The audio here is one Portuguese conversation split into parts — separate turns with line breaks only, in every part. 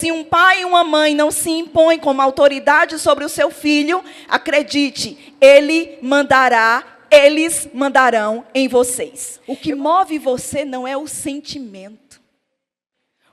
Se um pai e uma mãe não se impõem como autoridade sobre o seu filho, acredite, eles mandarão em vocês. O que move você não é o sentimento.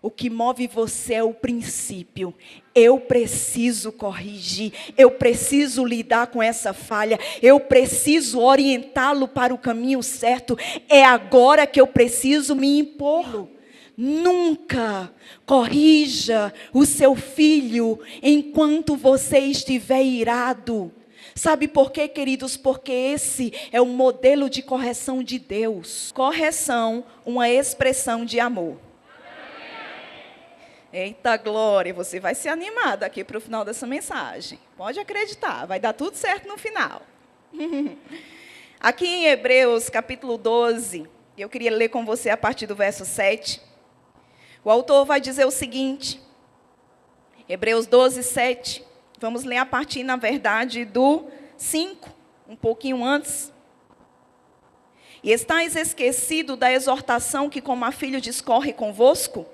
O que move você é o princípio. Eu preciso corrigir, eu preciso lidar com essa falha, eu preciso orientá-lo para o caminho certo. É agora que eu preciso me impor. Nunca corrija o seu filho enquanto você estiver irado. Sabe por quê, queridos? Porque esse é o modelo de correção de Deus. Correção, uma expressão de amor. Eita glória, você vai ser animado aqui para o final dessa mensagem. Pode acreditar, vai dar tudo certo no final. Aqui em Hebreus capítulo 12, eu queria ler com você a partir do verso 7. O autor vai dizer o seguinte, Hebreus 12, 7. Vamos ler a partir, na verdade, do 5, um pouquinho antes. E estáis esquecido da exortação que como a filho discorre convosco?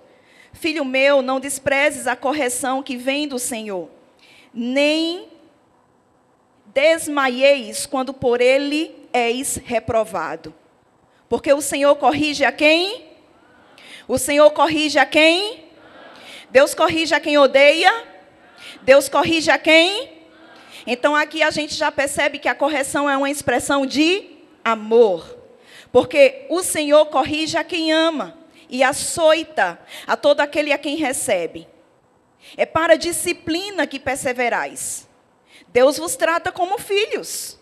Filho meu, não desprezes a correção que vem do Senhor, nem desmaieis quando por ele és reprovado. Porque o Senhor corrige a quem? O Senhor corrige a quem? Deus corrige a quem odeia? Deus corrige a quem? Então aqui a gente já percebe que a correção é uma expressão de amor. Porque o Senhor corrige a quem ama e açoita a todo aquele a quem recebe. É para a disciplina que perseverais. Deus vos trata como filhos,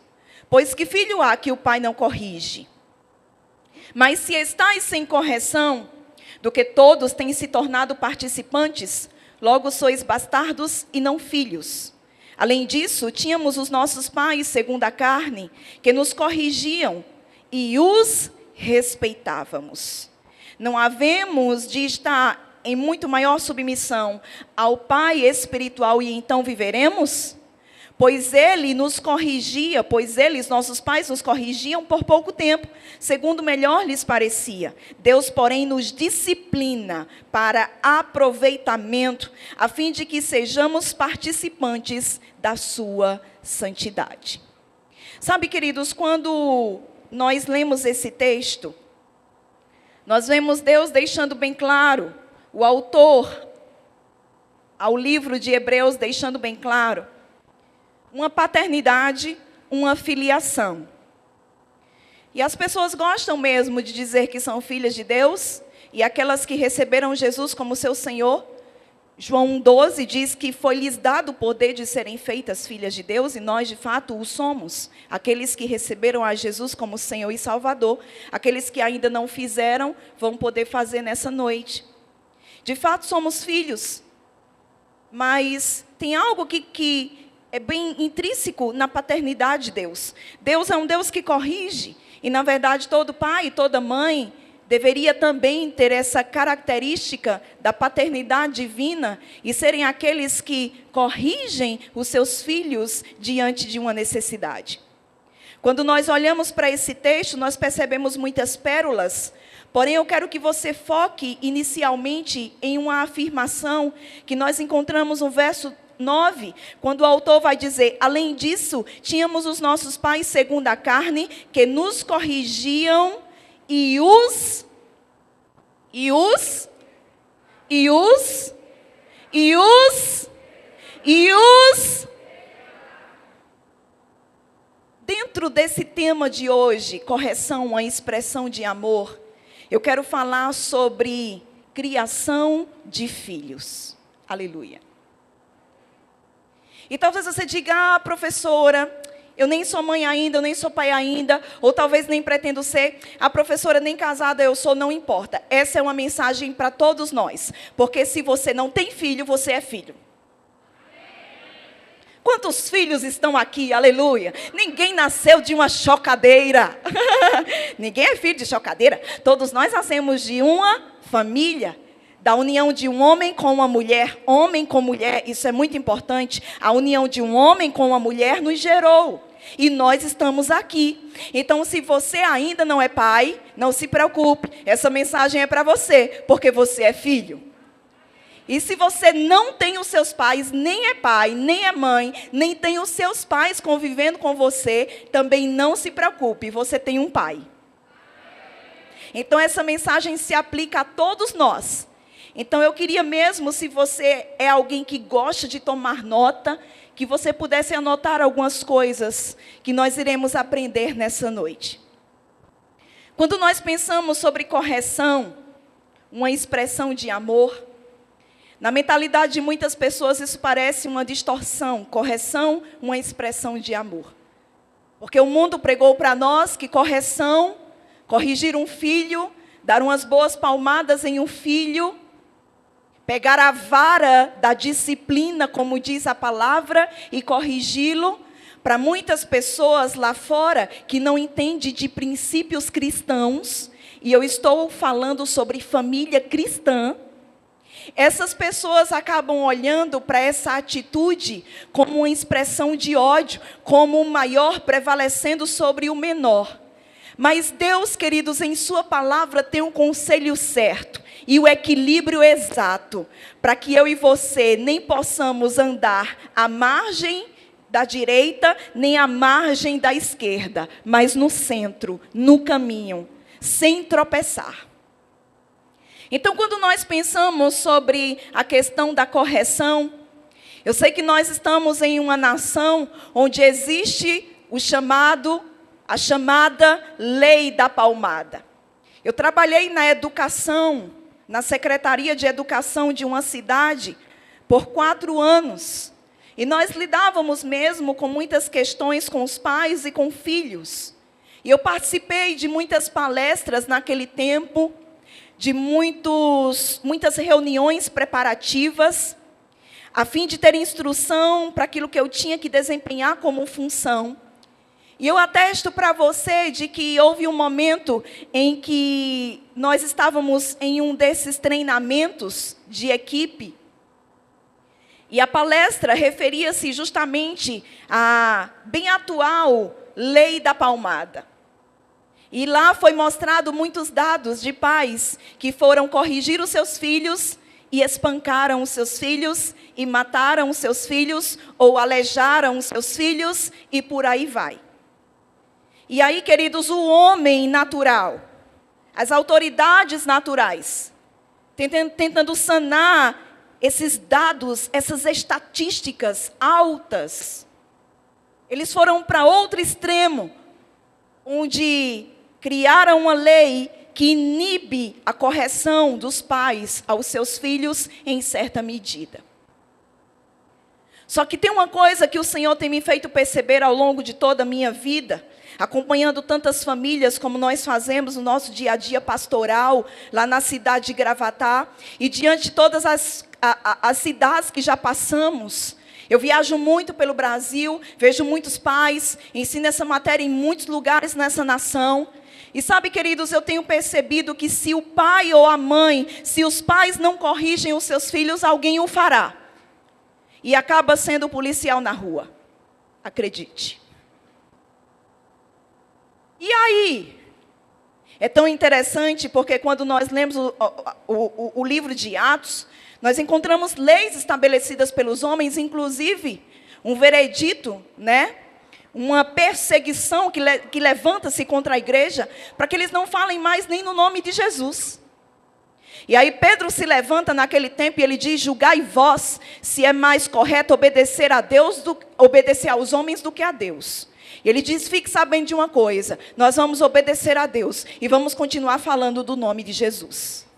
pois que filho há que o pai não corrige? Mas se estáis sem correção, do que todos têm se tornado participantes, logo sois bastardos e não filhos. Além disso, tínhamos os nossos pais, segundo a carne, que nos corrigiam e os respeitávamos. Não havemos de estar em muito maior submissão ao Pai espiritual e então viveremos? Pois ele nos corrigia, nossos pais nos corrigiam por pouco tempo, segundo melhor lhes parecia. Deus, porém, nos disciplina para aproveitamento, a fim de que sejamos participantes da sua santidade. Sabe, queridos, quando nós lemos esse texto, nós vemos Deus deixando bem claro, o autor ao livro de Hebreus deixando bem claro, uma paternidade, uma filiação. E as pessoas gostam mesmo de dizer que são filhas de Deus, e aquelas que receberam Jesus como seu Senhor. João 12 diz que foi-lhes dado o poder de serem feitas filhas de Deus, e nós de fato o somos. Aqueles que receberam a Jesus como Senhor e Salvador, aqueles que ainda não fizeram, vão poder fazer nessa noite. De fato somos filhos, mas tem algo que é bem intrínseco na paternidade de Deus. Deus é um Deus que corrige. E, na verdade, todo pai e toda mãe deveria também ter essa característica da paternidade divina e serem aqueles que corrigem os seus filhos diante de uma necessidade. Quando nós olhamos para esse texto, nós percebemos muitas pérolas. Porém, eu quero que você foque inicialmente em uma afirmação que nós encontramos no verso 9, quando o autor vai dizer, além disso, tínhamos os nossos pais segundo a carne, que nos corrigiam Dentro desse tema de hoje, correção, uma expressão de amor, eu quero falar sobre criação de filhos. Aleluia. E talvez você diga, professora, eu nem sou mãe ainda, eu nem sou pai ainda, ou talvez nem pretendo ser, a professora nem casada eu sou, não importa. Essa é uma mensagem para todos nós, porque se você não tem filho, você é filho. Quantos filhos estão aqui? Aleluia. Ninguém nasceu de uma chocadeira. Ninguém é filho de chocadeira. Todos nós nascemos de uma família. Da união de um homem com uma mulher, homem com mulher, isso é muito importante. A união de um homem com uma mulher nos gerou. E nós estamos aqui. Então, se você ainda não é pai, não se preocupe. Essa mensagem é para você, porque você é filho. E se você não tem os seus pais, nem é pai, nem é mãe, nem tem os seus pais convivendo com você, também não se preocupe, você tem um pai. Então essa mensagem se aplica a todos nós. Então eu queria mesmo, se você é alguém que gosta de tomar nota, que você pudesse anotar algumas coisas que nós iremos aprender nessa noite. Quando nós pensamos sobre correção, uma expressão de amor, na mentalidade de muitas pessoas isso parece uma distorção. Correção, uma expressão de amor. Porque o mundo pregou para nós que correção, corrigir um filho, dar umas boas palmadas em um filho, pegar a vara da disciplina, como diz a palavra, e corrigi-lo. Para muitas pessoas lá fora que não entendem de princípios cristãos, e eu estou falando sobre família cristã, essas pessoas acabam olhando para essa atitude como uma expressão de ódio, como o maior prevalecendo sobre o menor. Mas Deus, queridos, em sua palavra tem um conselho certo e o equilíbrio exato, para que eu e você nem possamos andar à margem da direita, nem à margem da esquerda, mas no centro, no caminho, sem tropeçar. Então, quando nós pensamos sobre a questão da correção, eu sei que nós estamos em uma nação onde existe a chamada lei da palmada. Eu trabalhei na educação, na Secretaria de Educação de uma cidade, por 4 anos. E nós lidávamos mesmo com muitas questões com os pais e com filhos. E eu participei de muitas palestras naquele tempo, de muitas reuniões preparativas, a fim de ter instrução para aquilo que eu tinha que desempenhar como função. E eu atesto para você de que houve um momento em que nós estávamos em um desses treinamentos de equipe, e a palestra referia-se justamente à bem atual lei da palmada. E lá foi mostrado muitos dados de pais que foram corrigir os seus filhos e espancaram os seus filhos e mataram os seus filhos ou aleijaram os seus filhos e por aí vai. E aí, queridos, o homem natural, as autoridades naturais, tentando sanar esses dados, essas estatísticas altas, eles foram para outro extremo, onde criaram uma lei que inibe a correção dos pais aos seus filhos em certa medida. Só que tem uma coisa que o Senhor tem me feito perceber ao longo de toda a minha vida, acompanhando tantas famílias como nós fazemos no nosso dia a dia pastoral, lá na cidade de Gravatá, e diante de todas as cidades que já passamos. Eu viajo muito pelo Brasil, vejo muitos pais, ensino essa matéria em muitos lugares nessa nação. E sabe, queridos, eu tenho percebido que se o pai ou a mãe, se os pais não corrigem os seus filhos, alguém o fará. E acaba sendo policial na rua. Acredite. E aí? É tão interessante porque quando nós lemos o livro de Atos, nós encontramos leis estabelecidas pelos homens, inclusive um veredito, né? Uma perseguição que levanta-se contra a igreja, para que eles não falem mais nem no nome de Jesus. E aí Pedro se levanta naquele tempo e ele diz: julgai vós se é mais correto obedecer a Deus, obedecer aos homens do que a Deus. E ele diz: fique sabendo de uma coisa, nós vamos obedecer a Deus e vamos continuar falando do nome de Jesus.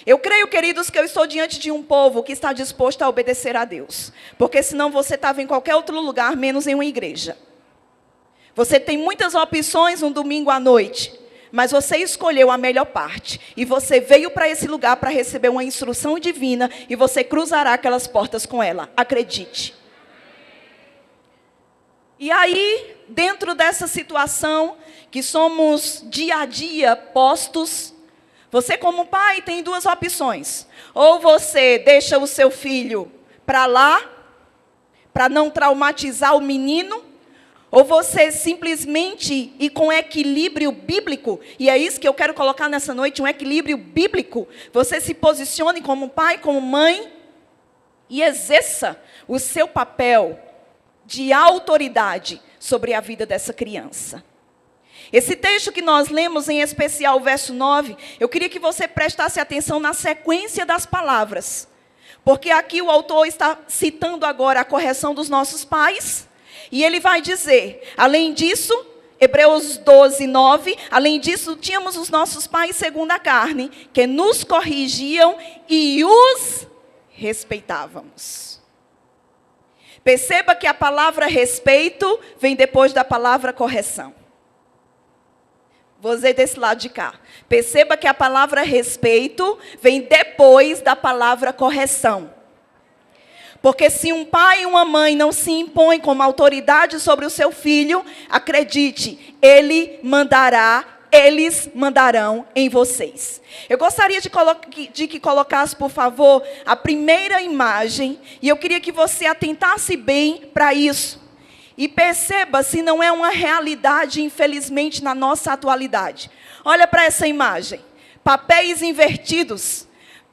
Eu creio, queridos, que eu estou diante de um povo que está disposto a obedecer a Deus. Porque senão você estava em qualquer outro lugar, menos em uma igreja. Você tem muitas opções um domingo à noite, mas você escolheu a melhor parte. E você veio para esse lugar para receber uma instrução divina e você cruzará aquelas portas com ela. Acredite. E aí, dentro dessa situação, que somos dia a dia postos, você como pai tem 2 opções. Ou você deixa o seu filho para lá, para não traumatizar o menino, Ou você simplesmente, e com equilíbrio bíblico, e é isso que eu quero colocar nessa noite, um equilíbrio bíblico, você se posicione como pai, como mãe, e exerça o seu papel de autoridade sobre a vida dessa criança. Esse texto que nós lemos, em especial o verso 9, eu queria que você prestasse atenção na sequência das palavras. Porque aqui o autor está citando agora a correção dos nossos pais, e ele vai dizer, além disso, Hebreus 12, 9, além disso, tínhamos os nossos pais segundo a carne, que nos corrigiam e os respeitávamos. Perceba que a palavra respeito vem depois da palavra correção. Vou dizer desse lado de cá. Perceba que a palavra respeito vem depois da palavra correção. Porque se um pai e uma mãe não se impõem como autoridade sobre o seu filho, acredite, eles mandarão em vocês. Eu gostaria de que colocasse, por favor, a primeira imagem, e eu queria que você atentasse bem para isso. E perceba se não é uma realidade, infelizmente, na nossa atualidade. Olha para essa imagem. Papéis invertidos.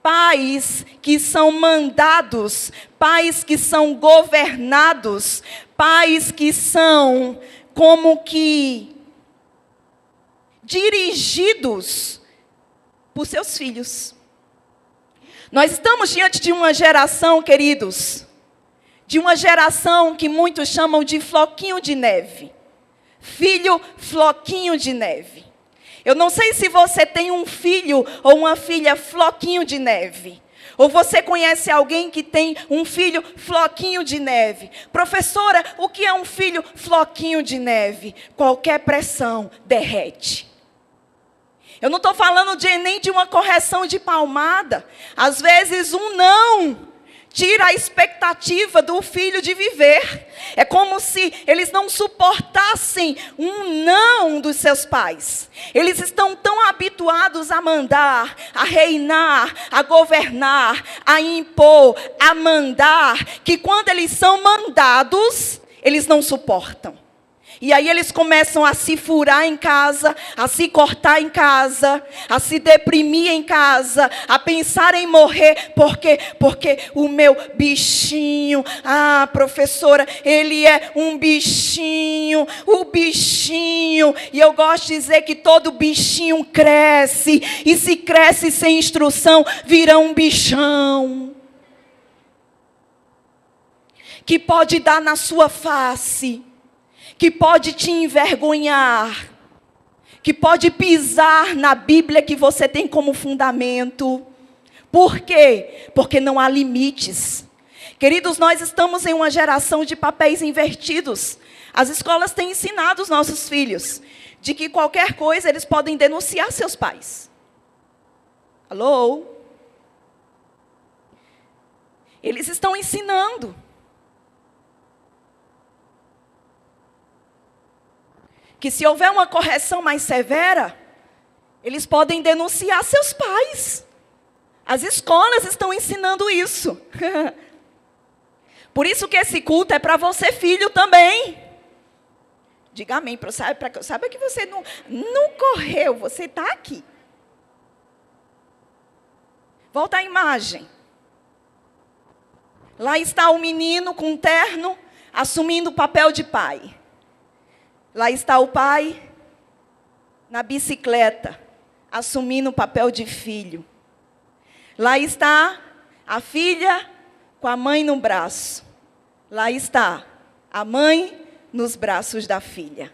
Pais que são mandados. Pais que são governados. Pais que são como que dirigidos por seus filhos. Nós estamos diante de uma geração, queridos, de uma geração que muitos chamam de floquinho de neve. Filho floquinho de neve. Eu não sei se você tem um filho ou uma filha floquinho de neve. Ou você conhece alguém que tem um filho floquinho de neve. Professora, o que é um filho floquinho de neve? Qualquer pressão derrete. Eu não estou falando nem de uma correção de palmada. Às vezes um não tira a expectativa do filho de viver. É como se eles não suportassem um não dos seus pais. Eles estão tão habituados a mandar, a reinar, a governar, a impor, a mandar, que quando eles são mandados, eles não suportam. E aí eles começam a se furar em casa, a se cortar em casa, a se deprimir em casa, a pensar em morrer, porque o meu bichinho, professora, ele é um bichinho, o bichinho. E eu gosto de dizer que todo bichinho cresce, e se cresce sem instrução, vira um bichão. Que pode dar na sua face, que pode te envergonhar, que pode pisar na Bíblia que você tem como fundamento. Por quê? Porque não há limites. Queridos, nós estamos em uma geração de papéis invertidos. As escolas têm ensinado os nossos filhos de que qualquer coisa eles podem denunciar seus pais. Alô? Eles estão ensinando. Que se houver uma correção mais severa, eles podem denunciar seus pais. As escolas estão ensinando isso. Por isso que esse culto é para você, filho, também. Diga amém, para que eu saiba que você não correu, você está aqui. Volta à imagem. Lá está o menino com um terno, assumindo o papel de pai. Lá está o pai, na bicicleta, assumindo o papel de filho. Lá está a filha com a mãe no braço. Lá está a mãe nos braços da filha.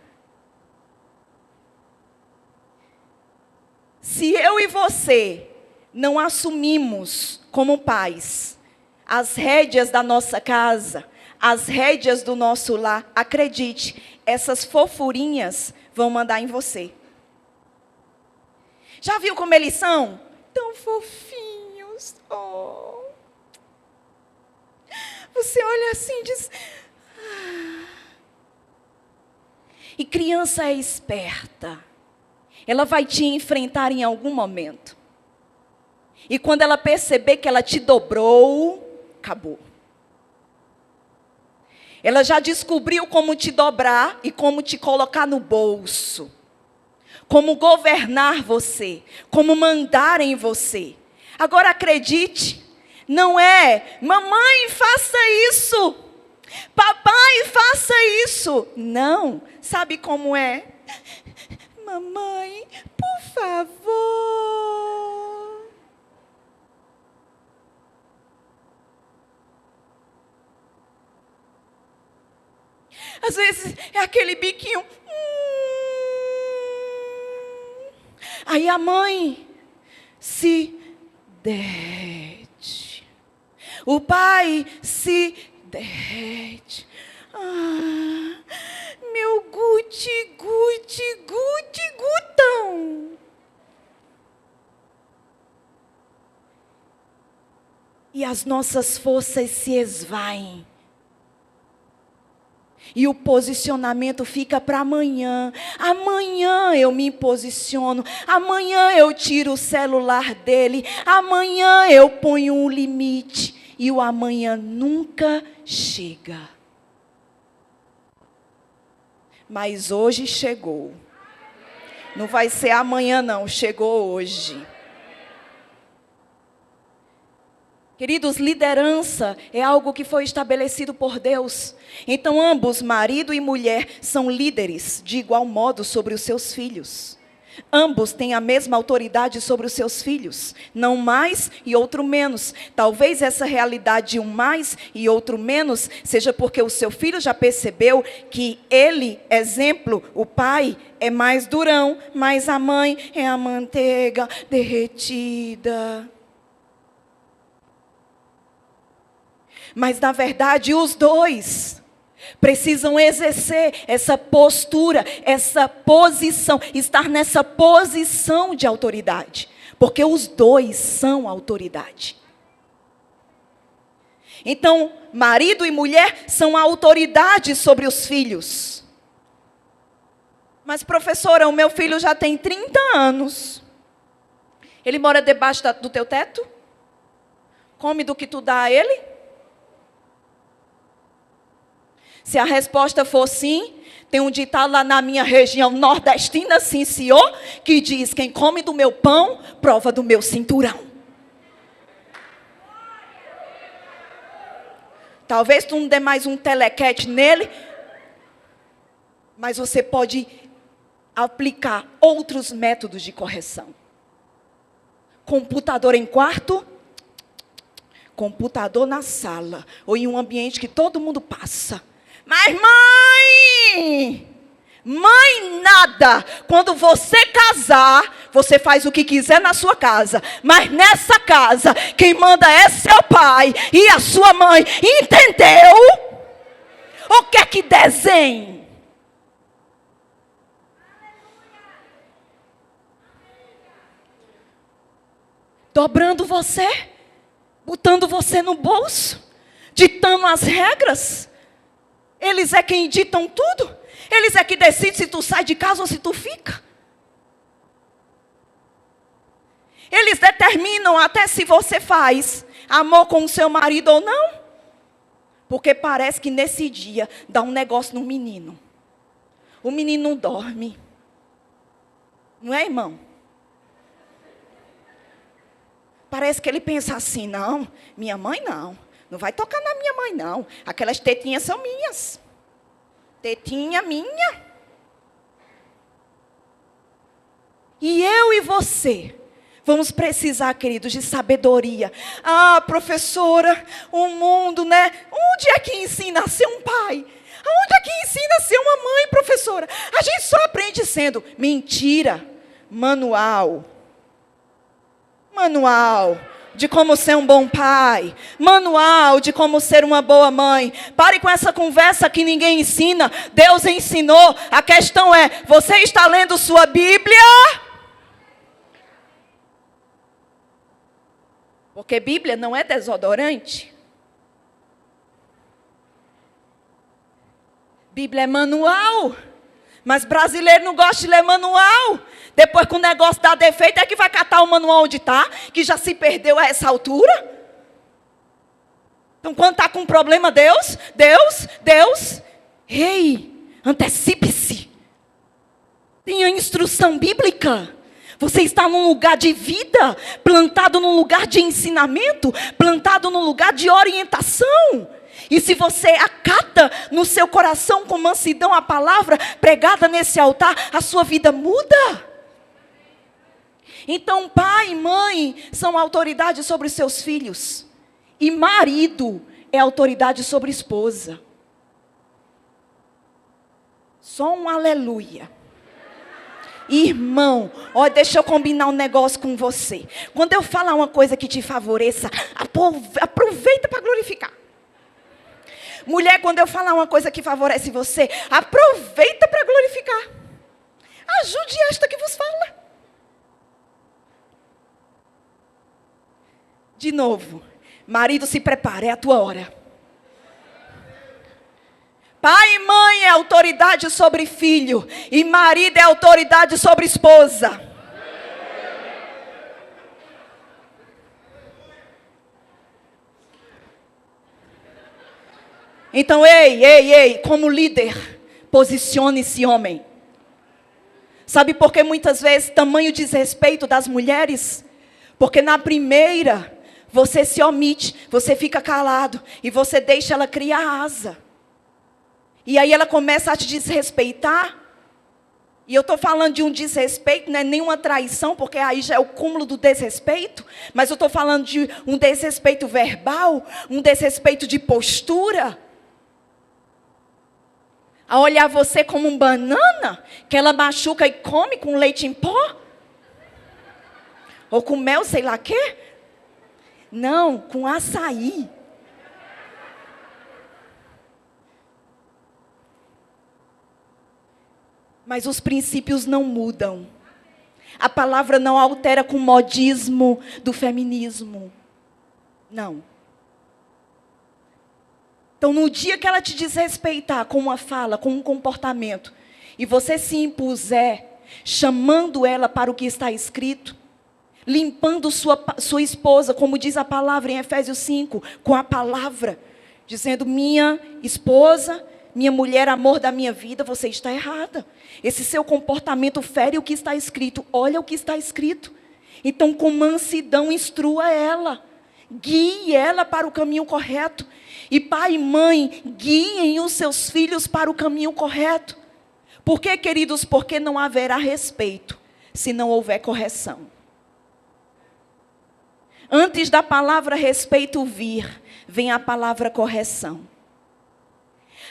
Se eu e você não assumimos como pais as rédeas da nossa casa, as rédeas do nosso lar, acredite, essas fofurinhas vão mandar em você. Já viu como eles são? Tão fofinhos. Oh. Você olha assim e diz... E criança é esperta. Ela vai te enfrentar em algum momento. E quando ela perceber que ela te dobrou, acabou. Ela já descobriu como te dobrar e como te colocar no bolso. Como governar você, como mandar em você. Agora acredite, não é, mamãe, faça isso, papai, faça isso. Não, sabe como é? Mamãe, por favor. Às vezes é aquele biquinho. Aí a mãe se derrete. O pai se derrete. Ah, meu guti, guti, guti, gutão. E as nossas forças se esvaem. E o posicionamento fica para amanhã. Amanhã eu me posiciono. Amanhã eu tiro o celular dele. Amanhã eu ponho um limite. E o amanhã nunca chega. Mas hoje chegou. Não vai ser amanhã não, chegou hoje. Queridos, liderança é algo que foi estabelecido por Deus. Então, ambos, marido e mulher, são líderes de igual modo sobre os seus filhos. Ambos têm a mesma autoridade sobre os seus filhos. Não mais e outro menos. Talvez essa realidade de um mais e outro menos seja porque o seu filho já percebeu que ele, exemplo, o pai, é mais durão, mas a mãe é a manteiga derretida. Mas, na verdade, os dois precisam exercer essa postura, essa posição, estar nessa posição de autoridade. Porque os dois são autoridade. Então, marido e mulher são a autoridade sobre os filhos. Mas, professora, o meu filho já tem 30 anos. Ele mora debaixo do teu teto? Come do que tu dá a ele? Se a resposta for sim, tem um ditado lá na minha região nordestina, sim senhor, que diz, quem come do meu pão, prova do meu cinturão. Talvez tu não dê mais um telequete nele, mas você pode aplicar outros métodos de correção. Computador em quarto, computador na sala, ou em um ambiente que todo mundo passa. Mas mãe nada. Quando você casar, você faz o que quiser na sua casa. Mas nessa casa, quem manda é seu pai e a sua mãe. Entendeu? Ou quer que desenhe? Dobrando você, botando você no bolso, ditando as regras. Eles é quem ditam tudo. Eles é que decidem se tu sai de casa ou se tu fica. Eles determinam até se você faz amor com o seu marido ou não. Porque parece que nesse dia dá um negócio no menino. O menino não dorme. Não é, irmão? Parece que ele pensa assim, não, minha mãe não. Não vai tocar na minha mãe, não. Aquelas tetinhas são minhas. Tetinha minha. E eu e você vamos precisar, queridos, de sabedoria. Ah, professora, o mundo, né? Onde é que ensina a ser um pai? Onde é que ensina a ser uma mãe, professora? A gente só aprende sendo mentira. Manual de como ser um bom pai, manual de como ser uma boa mãe. Pare com essa conversa que ninguém ensina, Deus ensinou. A questão é, você está lendo sua Bíblia? Porque Bíblia não é desodorante. Bíblia é manual. Mas brasileiro não gosta de ler manual. Depois que o negócio dá defeito, é que vai catar o manual onde está, que já se perdeu a essa altura. Então, quando está com um problema, Deus, ei, antecipe-se. Tenha instrução bíblica. Você está num lugar de vida, plantado num lugar de ensinamento, plantado num lugar de orientação. E se você acata no seu coração com mansidão a palavra pregada nesse altar, a sua vida muda. Então, pai e mãe são autoridade sobre os seus filhos. E marido é autoridade sobre esposa. Só um aleluia. Irmão, ó, deixa eu combinar um negócio com você. Quando eu falar uma coisa que te favoreça, aproveita para glorificar. Mulher, quando eu falar uma coisa que favorece você, aproveita para glorificar. Ajude esta que vos fala. De novo, marido, se prepare, é a tua hora. Pai e mãe é autoridade sobre filho, e marido é autoridade sobre esposa. Então, ei, como líder, posicione-se, homem. Sabe por que muitas vezes tamanho desrespeito das mulheres? Porque na primeira, você se omite, você fica calado, e você deixa ela criar asa. E aí ela começa a te desrespeitar. E eu estou falando de um desrespeito, não é nenhuma traição, porque aí já é o cúmulo do desrespeito. Mas eu estou falando de um desrespeito verbal, um desrespeito de postura. A olhar você como um banana, que ela machuca e come com leite em pó. Ou com mel, sei lá o quê. Não, com açaí. Mas os princípios não mudam. A palavra não altera com o modismo do feminismo. Não. Então, no dia que ela te desrespeitar com uma fala, com um comportamento, e você se impuser, chamando ela para o que está escrito, limpando sua esposa, como diz a palavra em Efésios 5, com a palavra, dizendo, minha esposa, minha mulher, amor da minha vida, você está errada. Esse seu comportamento fere o que está escrito. Olha o que está escrito. Então, com mansidão, instrua ela. Guie ela para o caminho correto. E pai e mãe, guiem os seus filhos para o caminho correto. Por quê, queridos? Porque não haverá respeito se não houver correção. Antes da palavra respeito vir, vem a palavra correção.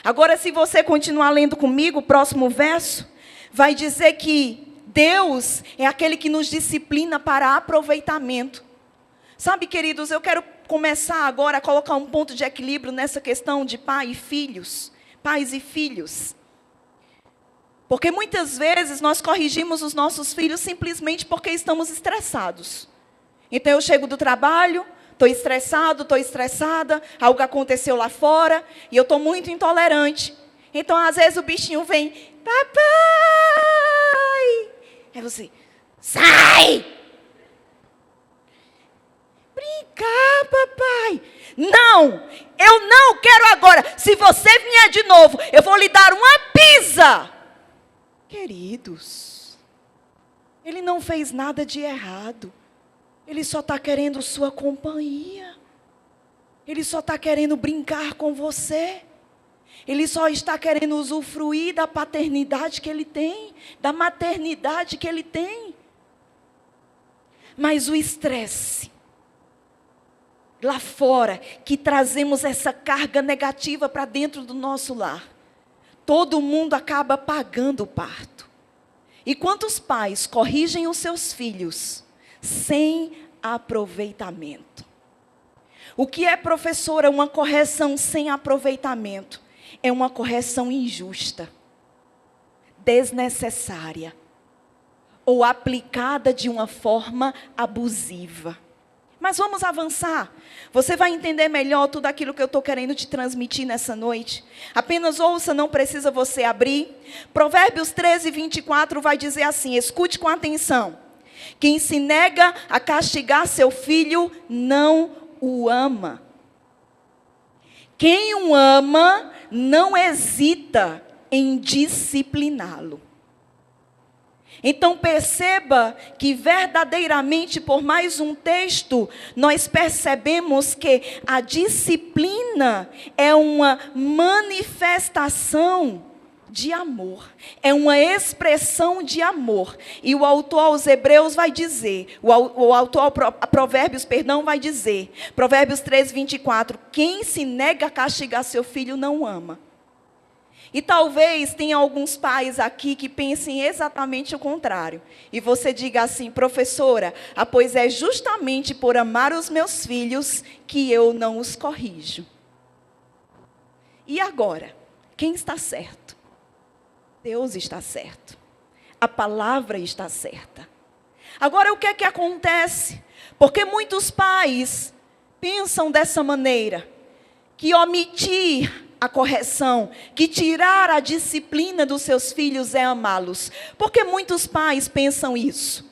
Agora, se você continuar lendo comigo, o próximo verso vai dizer que Deus é aquele que nos disciplina para aproveitamento. Sabe, queridos, eu quero começar agora a colocar um ponto de equilíbrio nessa questão de pai e filhos, pais e filhos. Porque muitas vezes nós corrigimos os nossos filhos simplesmente porque estamos estressados. Então eu chego do trabalho, estou estressado, estou estressada, algo aconteceu lá fora, e eu estou muito intolerante. Então, às vezes, o bichinho vem, papai! Aí você, sai! Brincar, papai! Não! Eu não quero agora! Se você vier de novo, eu vou lhe dar uma pisa! Queridos, ele não fez nada de errado. Ele só está querendo sua companhia. Ele só está querendo brincar com você. Ele só está querendo usufruir da paternidade que ele tem, da maternidade que ele tem. Mas o estresse, lá fora, que trazemos essa carga negativa para dentro do nosso lar, todo mundo acaba pagando o parto. E quantos pais corrigem os seus filhos sem aproveitamento? O que é, professora, uma correção sem aproveitamento? É uma correção injusta, desnecessária, ou aplicada de uma forma abusiva. Mas vamos avançar. Você vai entender melhor tudo aquilo que eu estou querendo te transmitir nessa noite. Apenas ouça, não precisa você abrir. Provérbios 13, 24 vai dizer assim, escute com atenção. Quem se nega a castigar seu filho, não o ama. Quem o ama não hesita em discipliná-lo. Então perceba que verdadeiramente, por mais um texto, nós percebemos que a disciplina é uma manifestação de amor, é uma expressão de amor. E o autor aos Hebreus vai dizer, o autor a Provérbios, vai dizer, Provérbios 3:24, quem se nega a castigar seu filho não ama. E talvez tenha alguns pais aqui que pensem exatamente o contrário. E você diga assim, professora, pois é justamente por amar os meus filhos que eu não os corrijo. E agora, quem está certo? Deus está certo. A palavra está certa. Agora, o que é que acontece? Porque muitos pais pensam dessa maneira, que omitir a correção, que tirar a disciplina dos seus filhos é amá-los. Por que muitos pais pensam isso?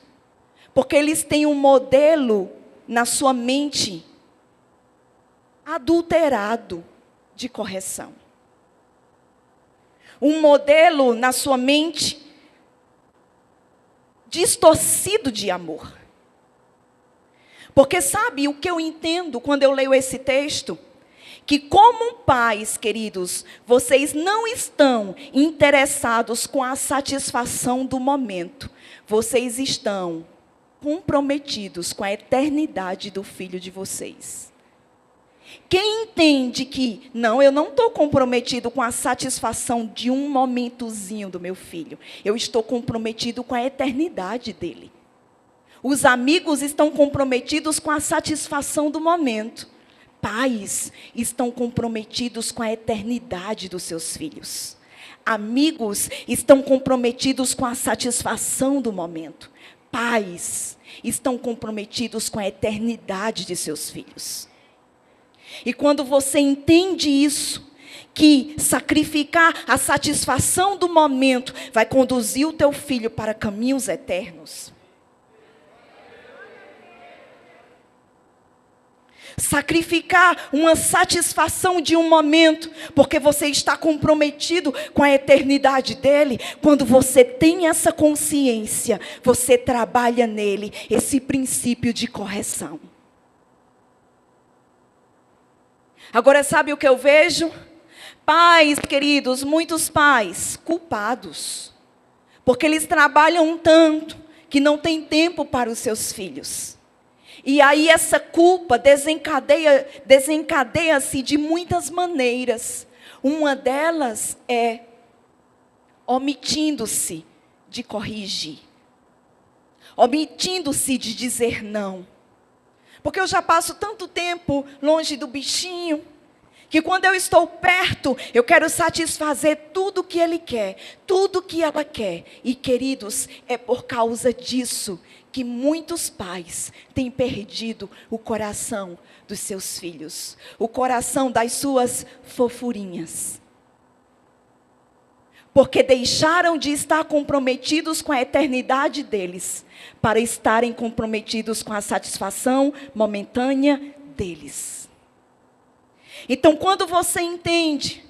Porque eles têm um modelo na sua mente adulterado de correção. Um modelo na sua mente distorcido de amor. Porque sabe o que eu entendo quando eu leio esse texto? Que como pais, queridos, vocês não estão interessados com a satisfação do momento. Vocês estão comprometidos com a eternidade do filho de vocês. Quem entende que, não, eu não estou comprometido com a satisfação de um momentozinho do meu filho. Eu estou comprometido com a eternidade dele. Os amigos estão comprometidos com a satisfação do momento. Pais estão comprometidos com a eternidade dos seus filhos. Amigos estão comprometidos com a satisfação do momento. Pais estão comprometidos com a eternidade de seus filhos. E quando você entende isso, que sacrificar a satisfação do momento vai conduzir o teu filho para caminhos eternos. Sacrificar uma satisfação de um momento, porque você está comprometido com a eternidade dele. Quando você tem essa consciência, você trabalha nele esse princípio de correção. Agora, sabe o que eu vejo? Pais, queridos, muitos pais culpados, porque eles trabalham tanto que não têm tempo para os seus filhos. E aí essa culpa desencadeia-se de muitas maneiras. Uma delas é omitindo-se de corrigir. Omitindo-se de dizer não. Porque eu já passo tanto tempo longe do bichinho, que quando eu estou perto, eu quero satisfazer tudo o que ele quer, tudo o que ela quer. E queridos, é por causa disso que muitos pais têm perdido o coração dos seus filhos, o coração das suas fofurinhas. Porque deixaram de estar comprometidos com a eternidade deles, para estarem comprometidos com a satisfação momentânea deles. Então, quando você entende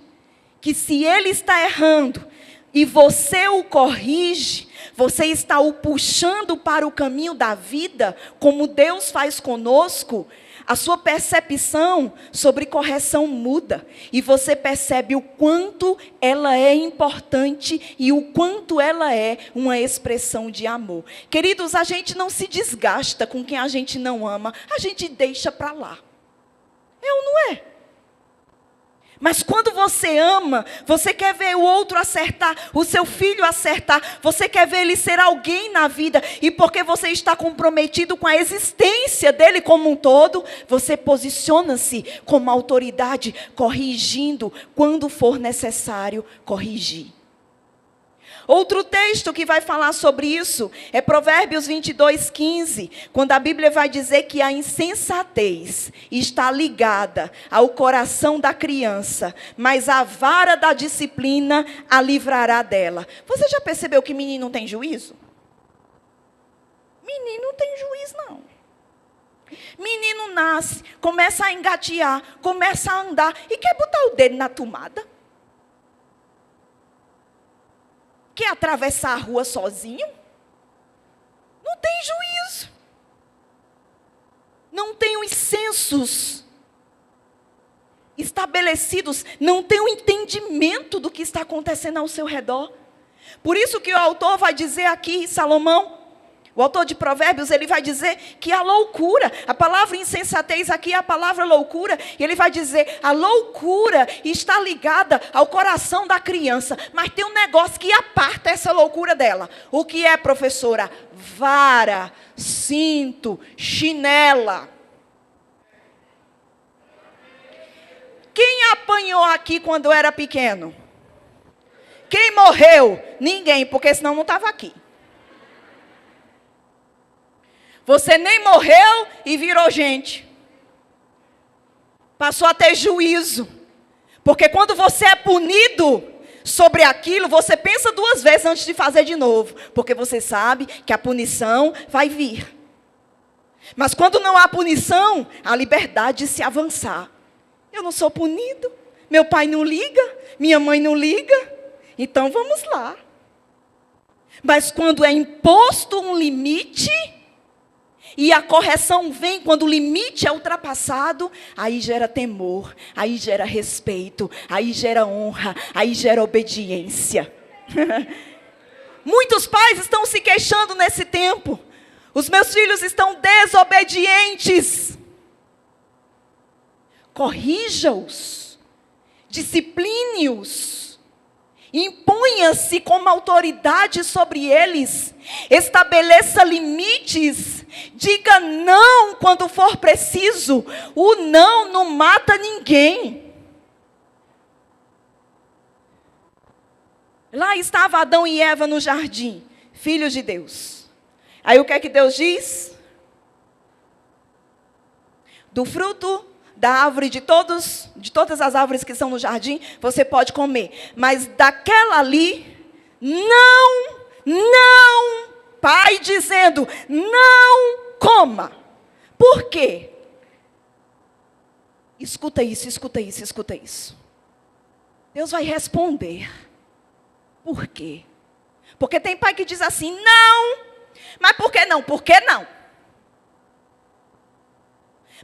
que se ele está errando e você o corrige, você está o puxando para o caminho da vida, como Deus faz conosco, a sua percepção sobre correção muda. E você percebe o quanto ela é importante e o quanto ela é uma expressão de amor. Queridos, a gente não se desgasta com quem a gente não ama, a gente deixa para lá. É ou não é? Mas quando você ama, você quer ver o outro acertar, o seu filho acertar, você quer ver ele ser alguém na vida, e porque você está comprometido com a existência dele como um todo, você posiciona-se como autoridade, corrigindo quando for necessário corrigir. Outro texto que vai falar sobre isso é Provérbios 22:15, quando a Bíblia vai dizer que a insensatez está ligada ao coração da criança, mas a vara da disciplina a livrará dela. Você já percebeu que menino não tem juízo? Menino não tem juízo, não. Menino nasce, começa a engatear, começa a andar e quer botar o dedo na tomada. Quer atravessar a rua sozinho? Não tem juízo. Não tem os sensos estabelecidos, não tem o entendimento do que está acontecendo ao seu redor. Por isso que o autor vai dizer aqui, Salomão, o autor de Provérbios, ele vai dizer que a loucura, a palavra insensatez aqui é a palavra loucura, e ele vai dizer, a loucura está ligada ao coração da criança, mas tem um negócio que aparta essa loucura dela. O que é, professora? Vara, cinto, chinela. Quem apanhou aqui quando era pequeno? Quem morreu? Ninguém, porque senão não estava aqui. Você nem morreu e virou gente. Passou a ter juízo. Porque quando você é punido sobre aquilo, você pensa duas vezes antes de fazer de novo. Porque você sabe que a punição vai vir. Mas quando não há punição, há liberdade de se avançar. Eu não sou punido. Meu pai não liga. Minha mãe não liga. Então vamos lá. Mas quando é imposto um limite, e a correção vem quando o limite é ultrapassado, aí gera temor, aí gera respeito, aí gera honra, aí gera obediência. Muitos pais estão se queixando nesse tempo. Os meus filhos estão desobedientes. Corrija-os, discipline-os. Imponha-se como autoridade sobre eles. Estabeleça limites. Diga não quando for preciso. O não mata ninguém. Lá estava Adão e Eva no jardim, filhos de Deus. Aí o que é que Deus diz? Do fruto da árvore de todas as árvores que são no jardim, você pode comer. Mas daquela ali, não, Pai dizendo, não coma. Por quê? Escuta isso, escuta isso, escuta isso. Deus vai responder. Por quê? Porque tem pai que diz assim, não. Mas por que não? Por que não?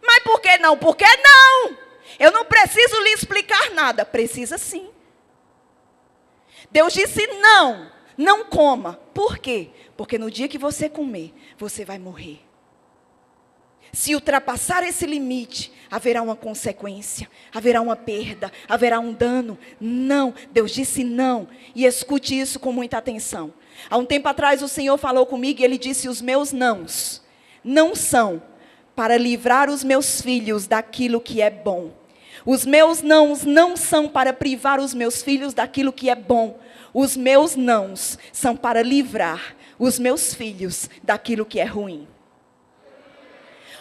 Mas por que não? Por que não? Eu não preciso lhe explicar nada. Precisa sim. Deus disse não, não coma. Por quê? Porque no dia que você comer, você vai morrer. Se ultrapassar esse limite, haverá uma consequência, haverá uma perda, haverá um dano. Não, Deus disse não. E escute isso com muita atenção. Há um tempo atrás o Senhor falou comigo e Ele disse, os meus nãos não são para livrar os meus filhos daquilo que é bom. Os meus nãos não são para privar os meus filhos daquilo que é bom. Os meus nãos são para livrar os meus filhos daquilo que é ruim.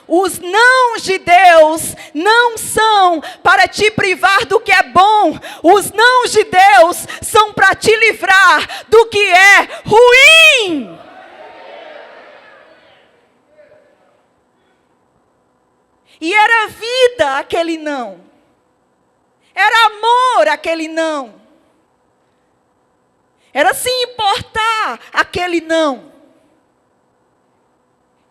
Os nãos de Deus não são para te privar do que é bom. Os nãos de Deus são para te livrar do que é ruim. E era vida aquele não. Era amor aquele não. Era se importar aquele não.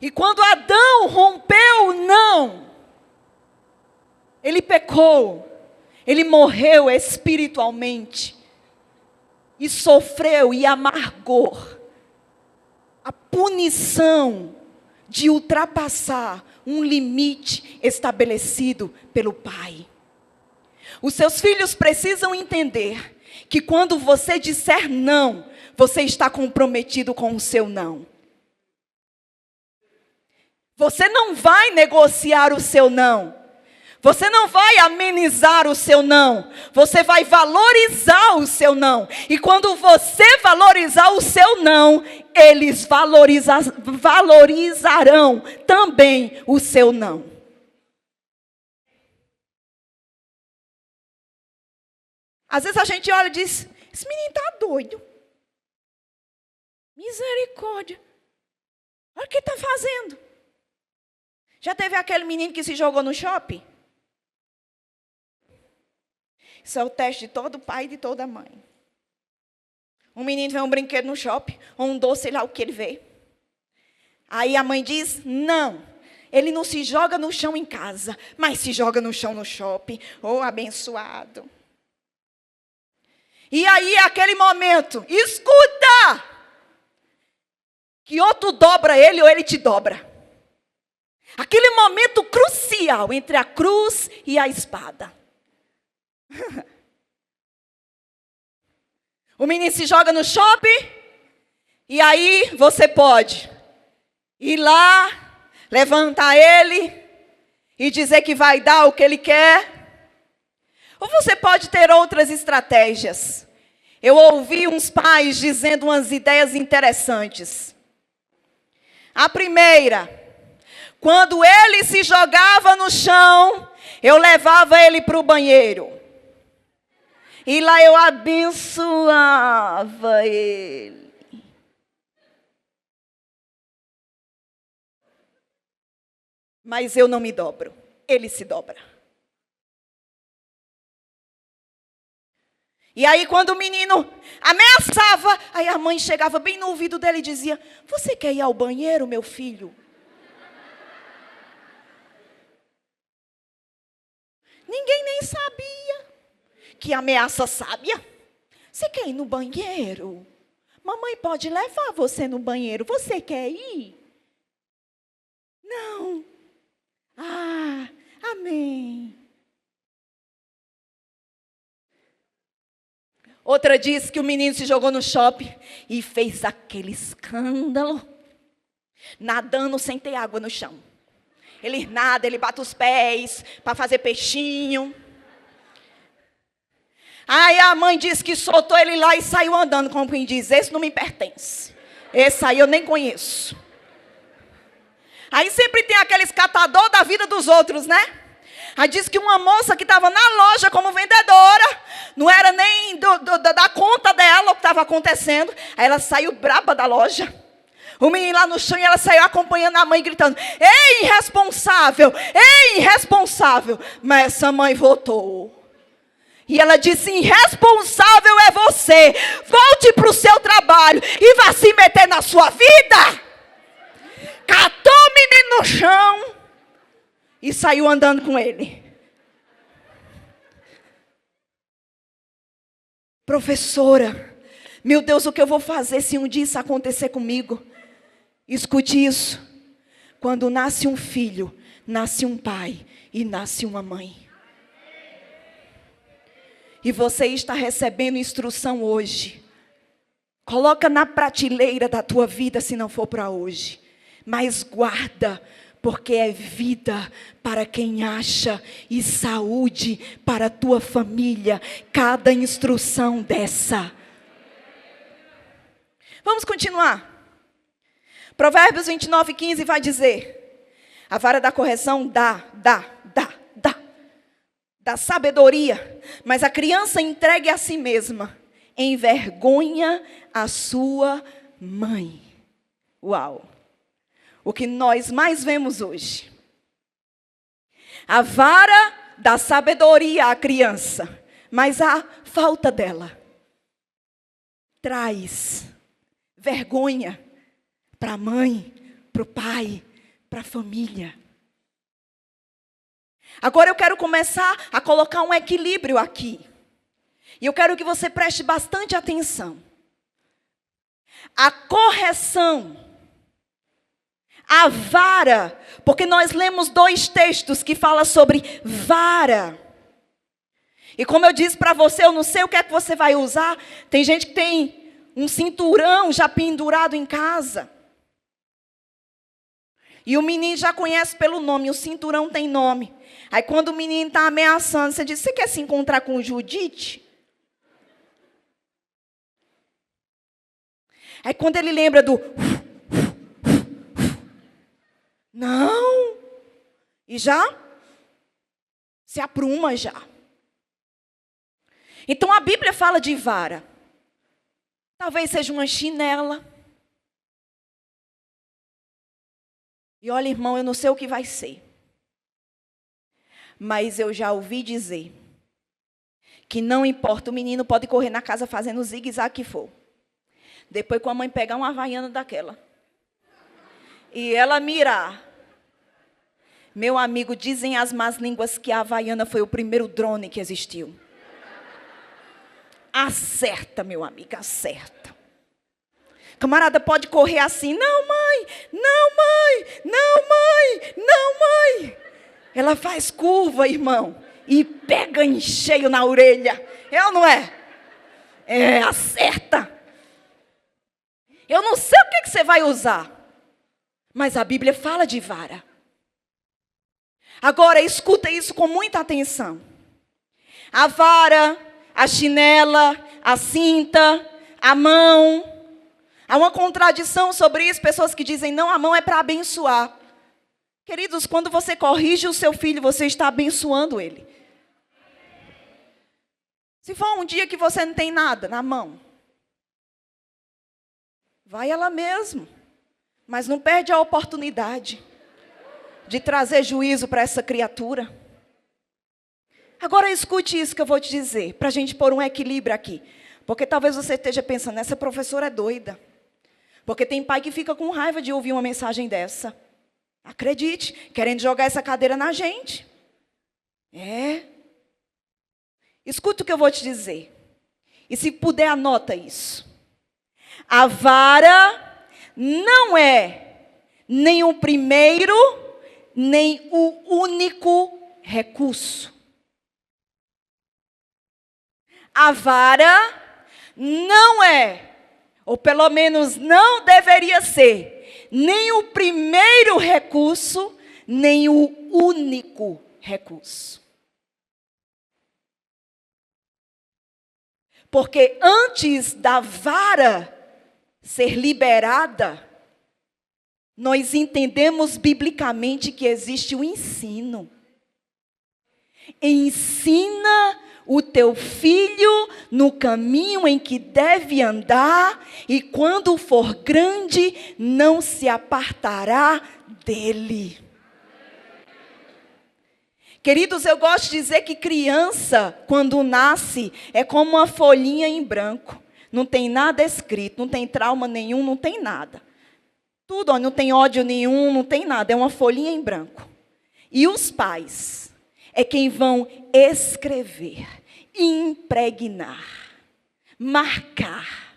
E quando Adão rompeu o não, ele pecou. Ele morreu espiritualmente. E sofreu e amargou a punição de ultrapassar um limite estabelecido pelo Pai. Os seus filhos precisam entender que quando você disser não, você está comprometido com o seu não. Você não vai negociar o seu não. Você não vai amenizar o seu não. Você vai valorizar o seu não. E quando você valorizar o seu não, eles valorizarão também o seu não. Às vezes a gente olha e diz, esse menino está doido. Misericórdia. Olha o que está fazendo. Já teve aquele menino que se jogou no shopping? Isso é o teste de todo pai e de toda mãe. Um menino vê um brinquedo no shopping, ou um doce, sei lá o que ele vê. Aí a mãe diz, não, ele não se joga no chão em casa, mas se joga no chão no shopping. Oh, abençoado. E aí, aquele momento, escuta! Que ou tu dobra ele, ou ele te dobra. Aquele momento crucial entre a cruz e a espada. O menino se joga no shopping, e aí você pode ir lá, levantar ele e dizer que vai dar o que ele quer. Ou você pode ter outras estratégias. Eu ouvi uns pais dizendo umas ideias interessantes. A primeira, quando ele se jogava no chão, eu levava ele para o banheiro. E lá eu abençoava ele. Mas eu não me dobro, ele se dobra. E aí quando o menino ameaçava, aí a mãe chegava bem no ouvido dele e dizia, você quer ir ao banheiro, meu filho? Ninguém nem sabia. Que ameaça sábia. Você quer ir no banheiro? Mamãe pode levar você no banheiro. Você quer ir? Não. Ah, amém. Outra diz que o menino se jogou no shopping e fez aquele escândalo, nadando sem ter água no chão. Ele nada, ele bate os pés para fazer peixinho. Aí a mãe disse que soltou ele lá e saiu andando, como quem diz, esse não me pertence. Esse aí eu nem conheço. Aí sempre tem aquele escatador da vida dos outros, né? Aí diz que uma moça que estava na loja como vendedora, não era nem da conta dela o que estava acontecendo. Aí ela saiu braba da loja. O menino lá no chão e ela saiu acompanhando a mãe gritando, ei, irresponsável, ei, irresponsável. Mas essa mãe voltou. E ela disse, irresponsável é você. Volte para o seu trabalho e vá se meter na sua vida. Catou o menino no chão e saiu andando com ele. Professora, meu Deus, o que eu vou fazer se um dia isso acontecer comigo? Escute isso. Quando nasce um filho, nasce um pai e nasce uma mãe. E você está recebendo instrução hoje. Coloca na prateleira da tua vida se não for para hoje. Mas guarda, porque é vida para quem acha e saúde para a tua família. Cada instrução dessa. Vamos continuar. Provérbios 29:15 vai dizer, a vara da correção dá sabedoria, mas a criança entregue a si mesma, envergonha a sua mãe. Uau! O que nós mais vemos hoje. A vara da sabedoria à criança, mas a falta dela traz vergonha para a mãe, para o pai, para a família. Agora eu quero começar a colocar um equilíbrio aqui. E eu quero que você preste bastante atenção. A correção, a vara, porque nós lemos 2 textos que falam sobre vara. E como eu disse para você, eu não sei o que é que você vai usar. Tem gente que tem um cinturão já pendurado em casa. E o menino já conhece pelo nome, o cinturão tem nome. Aí quando o menino está ameaçando, você diz, você quer se encontrar com Judite? Aí quando ele lembra do... Não. E já se apruma já. Então a Bíblia fala de vara. Talvez seja uma chinela. E olha, irmão, eu não sei o que vai ser. Mas eu já ouvi dizer que não importa, o menino pode correr na casa fazendo o zigue-zague que for. Depois, com a mãe pegar uma havaiana daquela e ela mirar, meu amigo, dizem as más línguas que a havaiana foi o primeiro drone que existiu. Acerta, meu amigo, acerta. Camarada pode correr assim, não mãe, não mãe, não mãe, não mãe. Ela faz curva, irmão, e pega em cheio na orelha. É ou não é? É, acerta. Eu não sei o que você vai usar, mas a Bíblia fala de vara. Agora, escuta isso com muita atenção. A vara, a chinela, a cinta, a mão. Há uma contradição sobre isso, pessoas que dizem, não, a mão é para abençoar. Queridos, quando você corrige o seu filho, você está abençoando ele. Se for um dia que você não tem nada na mão, vai ela mesmo. Mas não perde a oportunidade de trazer juízo para essa criatura. Agora escute isso que eu vou te dizer, para a gente pôr um equilíbrio aqui. Porque talvez você esteja pensando, essa professora é doida. Porque tem pai que fica com raiva de ouvir uma mensagem dessa. Acredite, querendo jogar essa cadeira na gente. É. Escuta o que eu vou te dizer. E se puder, anota isso. A vara não é nem o primeiro, nem o único recurso. A vara não é, ou pelo menos não deveria ser, nem o primeiro recurso, nem o único recurso. Porque antes da vara ser liberada, nós entendemos biblicamente que existe o ensino. Ensina o teu filho no caminho em que deve andar, e quando for grande, não se apartará dele. Queridos, eu gosto de dizer que criança, quando nasce, é como uma folhinha em branco. Não tem nada escrito, não tem trauma nenhum, não tem nada. Tudo, ó, não tem ódio nenhum, não tem nada, é uma folhinha em branco. E os pais é quem vão escrever, impregnar, marcar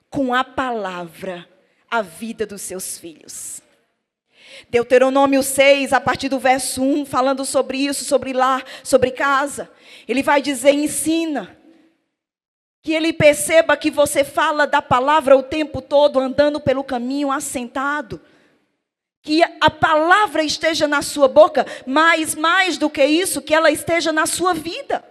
com a palavra a vida dos seus filhos. Deuteronômio 6, a partir do verso 1, falando sobre isso, sobre lar, sobre casa. Ele vai dizer, ensina. Que ele perceba que você fala da palavra o tempo todo, andando pelo caminho assentado. Que a palavra esteja na sua boca, mas mais do que isso, que ela esteja na sua vida.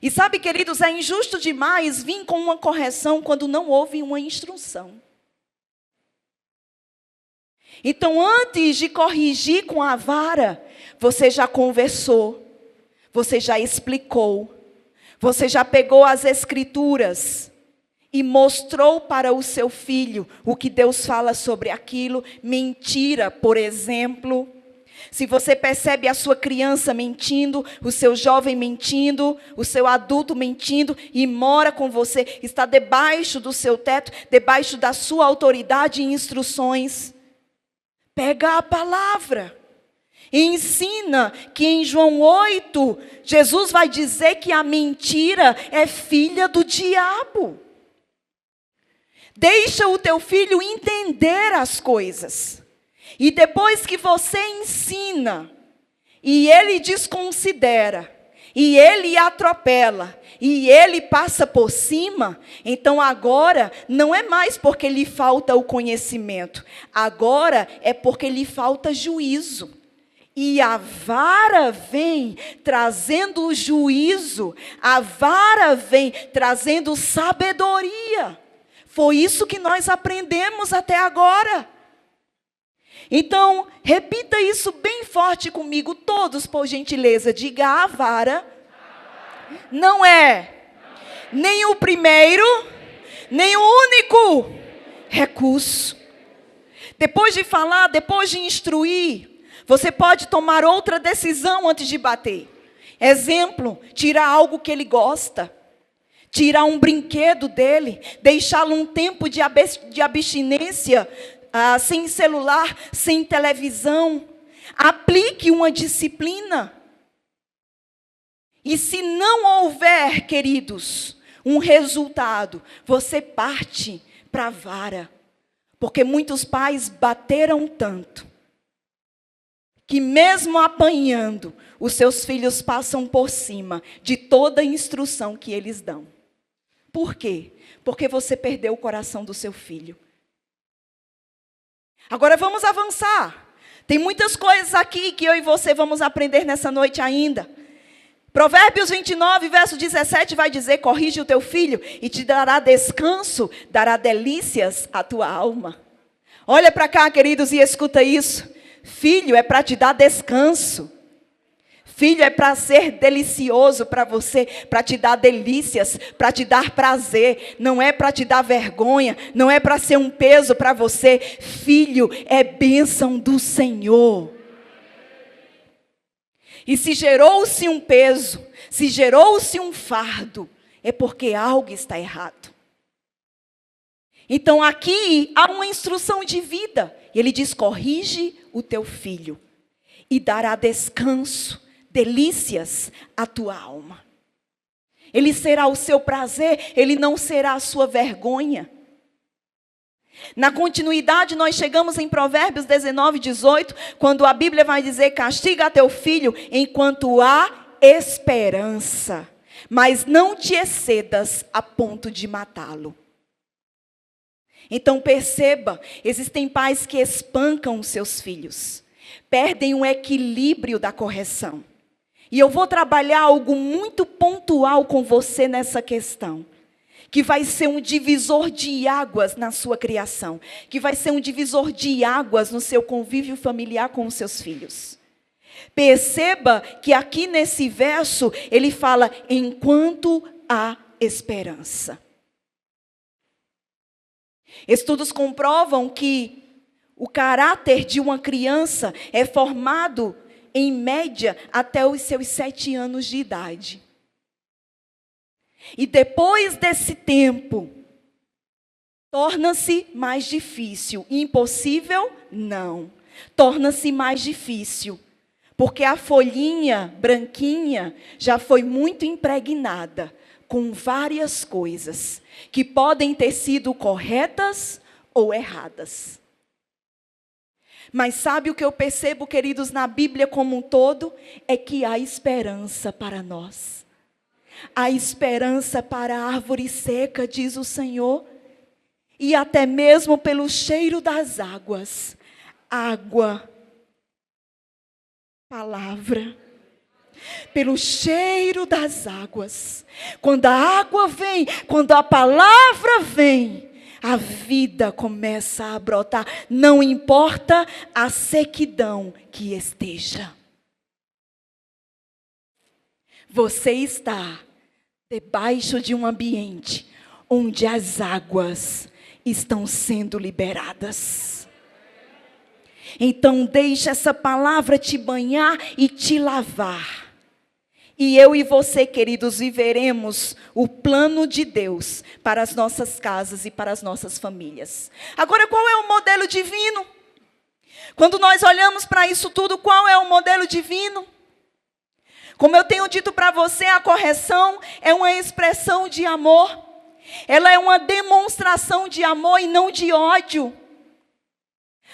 E sabe, queridos, é injusto demais vir com uma correção quando não houve uma instrução. Então, antes de corrigir com a vara, você já conversou, você já explicou, você já pegou as escrituras e mostrou para o seu filho o que Deus fala sobre aquilo. Mentira, por exemplo. Se você percebe a sua criança mentindo, o seu jovem mentindo, o seu adulto mentindo e mora com você, está debaixo do seu teto, debaixo da sua autoridade e instruções, pega a palavra e ensina que em João 8, Jesus vai dizer que a mentira é filha do diabo. Deixa o teu filho entender as coisas. E depois que você ensina, e ele desconsidera, e ele atropela, e ele passa por cima, então agora não é mais porque lhe falta o conhecimento, agora é porque lhe falta juízo. E a vara vem trazendo o juízo, a vara vem trazendo sabedoria. Foi isso que nós aprendemos até agora. Então, repita isso bem forte comigo, todos, por gentileza. Diga, a vara não é nem o primeiro, nem o único recurso. Depois de falar, depois de instruir, você pode tomar outra decisão antes de bater. Exemplo, tirar algo que ele gosta. Tirar um brinquedo dele. Deixá-lo um tempo de abstinência, sem celular, sem televisão. Aplique uma disciplina. E se não houver, queridos, um resultado, você parte para a vara. Porque muitos pais bateram tanto, que mesmo apanhando, os seus filhos passam por cima de toda a instrução que eles dão. Por quê? Porque você perdeu o coração do seu filho. Agora vamos avançar. Tem muitas coisas aqui que eu e você vamos aprender nessa noite ainda. Provérbios 29, verso 17 vai dizer: corrige o teu filho e te dará descanso, dará delícias à tua alma. Olha para cá, queridos, e escuta isso. Filho é para te dar descanso. Filho é para ser delicioso para você, para te dar delícias, para te dar prazer. Não é para te dar vergonha, não é para ser um peso para você. Filho é bênção do Senhor. E se gerou-se um peso, se gerou-se um fardo, é porque algo está errado. Então aqui há uma instrução de vida. E ele diz: corrige o teu filho e dará descanso, delícias à tua alma. Ele será o seu prazer, ele não será a sua vergonha. Na continuidade, nós chegamos em Provérbios 19, 18, quando a Bíblia vai dizer: castiga teu filho enquanto há esperança, mas não te excedas a ponto de matá-lo. Então perceba, existem pais que espancam os seus filhos, perdem o equilíbrio da correção. E eu vou trabalhar algo muito pontual com você nessa questão, que vai ser um divisor de águas na sua criação, que vai ser um divisor de águas no seu convívio familiar com os seus filhos. Perceba que aqui nesse verso, ele fala: enquanto há esperança. Estudos comprovam que o caráter de uma criança é formado, em média, até os seus 7 anos de idade. E depois desse tempo, torna-se mais difícil. Impossível? Não. Torna-se mais difícil. Porque a folhinha branquinha já foi muito impregnada com várias coisas que podem ter sido corretas ou erradas. Mas sabe o que eu percebo, queridos, na Bíblia como um todo? É que há esperança para nós. Há esperança para a árvore seca, diz o Senhor. E até mesmo pelo cheiro das águas. Água. Palavra. Pelo cheiro das águas. Quando a água vem, quando a palavra vem, a vida começa a brotar. Não importa a sequidão que esteja. Você está debaixo de um ambiente onde as águas estão sendo liberadas. Então deixa essa palavra te banhar e te lavar. E eu e você, queridos, viveremos o plano de Deus para as nossas casas e para as nossas famílias. Agora, qual é o modelo divino? Quando nós olhamos para isso tudo, qual é o modelo divino? Como eu tenho dito para você, a correção é uma expressão de amor. Ela é uma demonstração de amor e não de ódio.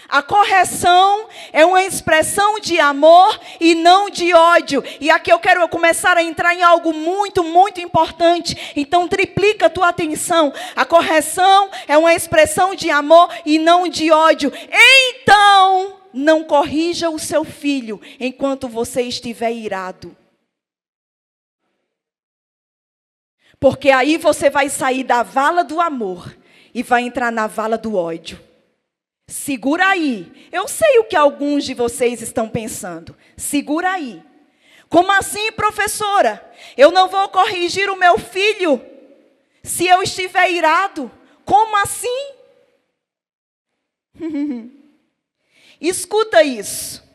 A correção é uma expressão de amor e não de ódio. E aqui eu quero começar a entrar em algo muito, muito importante. Então triplica a tua atenção. A correção é uma expressão de amor e não de ódio. Então, não corrija o seu filho enquanto você estiver irado. Porque aí você vai sair da vala do amor e vai entrar na vala do ódio. Segura aí. Eu sei o que alguns de vocês estão pensando. Segura aí. Como assim, professora? Eu não vou corrigir o meu filho se eu estiver irado. Como assim? Escuta isso.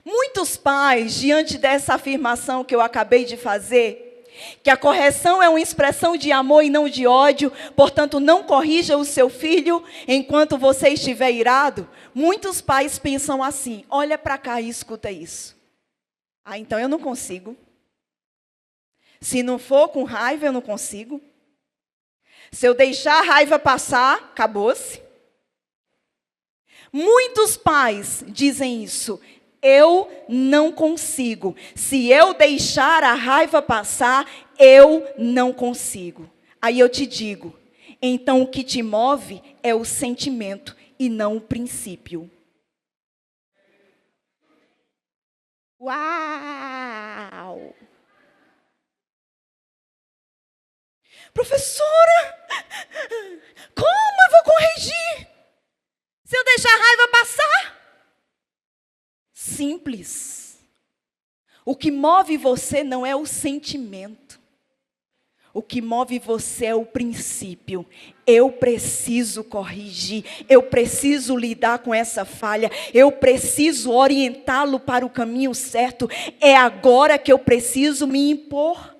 Muitos pais, diante dessa afirmação que eu acabei de fazer, que a correção é uma expressão de amor e não de ódio, portanto, não corrija o seu filho enquanto você estiver irado. Muitos pais pensam assim: olha para cá e escuta isso. Ah, então eu não consigo. Se não for com raiva, eu não consigo. Se eu deixar a raiva passar, acabou-se. Muitos pais dizem isso. Eu não consigo. Se eu deixar a raiva passar, eu não consigo. Aí eu te digo, então o que te move é o sentimento e não o princípio. Uau! Professora, como eu vou corrigir? Se eu deixar a raiva passar? Simples. O que move você não é o sentimento. O que move você é o princípio. Eu preciso corrigir. Eu preciso lidar com essa falha. Eu preciso orientá-lo para o caminho certo. É agora que eu preciso me impor.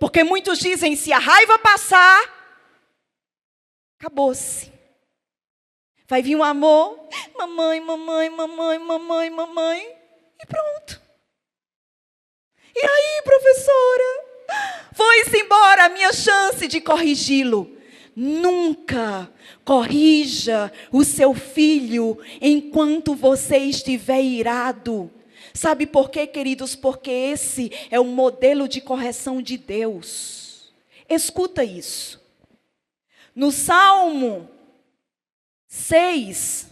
Porque muitos dizem, se a raiva passar, acabou-se. Vai vir um amor, mamãe, mamãe, mamãe, mamãe, mamãe, e pronto. E aí, professora? Foi-se embora a minha chance de corrigi-lo. Nunca corrija o seu filho enquanto você estiver irado. Sabe por quê, queridos? Porque esse é o modelo de correção de Deus. Escuta isso. No Salmo 6,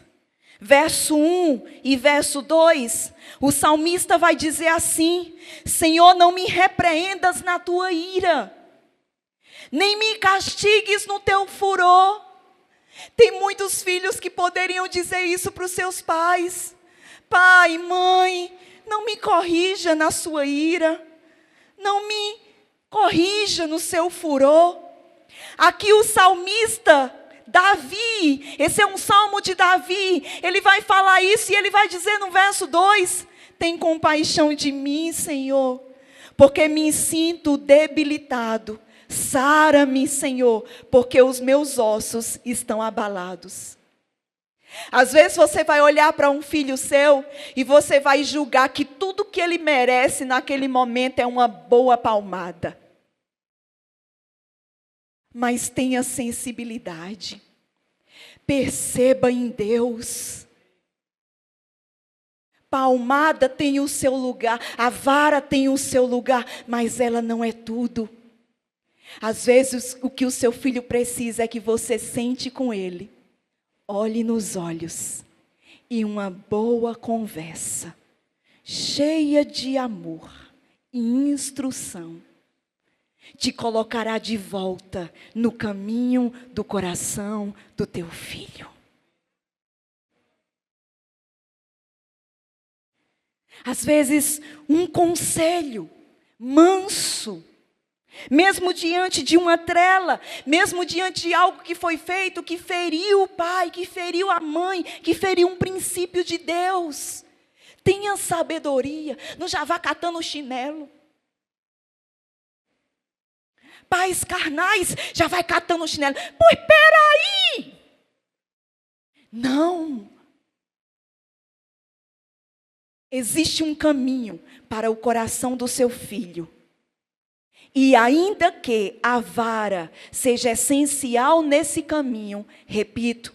verso 1 e verso 2, o salmista vai dizer assim: Senhor, não me repreendas na tua ira, nem me castigues no teu furor. Tem muitos filhos que poderiam dizer isso para os seus pais: pai, mãe, não me corrija na sua ira, não me corrija no seu furor. Aqui o salmista Davi, esse é um salmo de Davi, ele vai falar isso e ele vai dizer no verso 2, tem compaixão de mim, Senhor, porque me sinto debilitado. Sara-me, Senhor, porque os meus ossos estão abalados. Às vezes você vai olhar para um filho seu e você vai julgar que tudo que ele merece naquele momento é uma boa palmada. Mas tenha sensibilidade. Perceba em Deus. Palmada tem o seu lugar, a vara tem o seu lugar, mas ela não é tudo. Às vezes o que o seu filho precisa é que você sente com ele, olhe nos olhos e uma boa conversa, cheia de amor e instrução, te colocará de volta no caminho do coração do teu filho. Às vezes, um conselho manso, mesmo diante de uma trela, mesmo diante de algo que foi feito, que feriu o pai, que feriu a mãe, que feriu um princípio de Deus. Tenha sabedoria, não já vá catando o chinelo. Pais carnais, já vai catando o chinelo. Pois peraí! Não. Existe um caminho para o coração do seu filho. E ainda que a vara seja essencial nesse caminho, repito,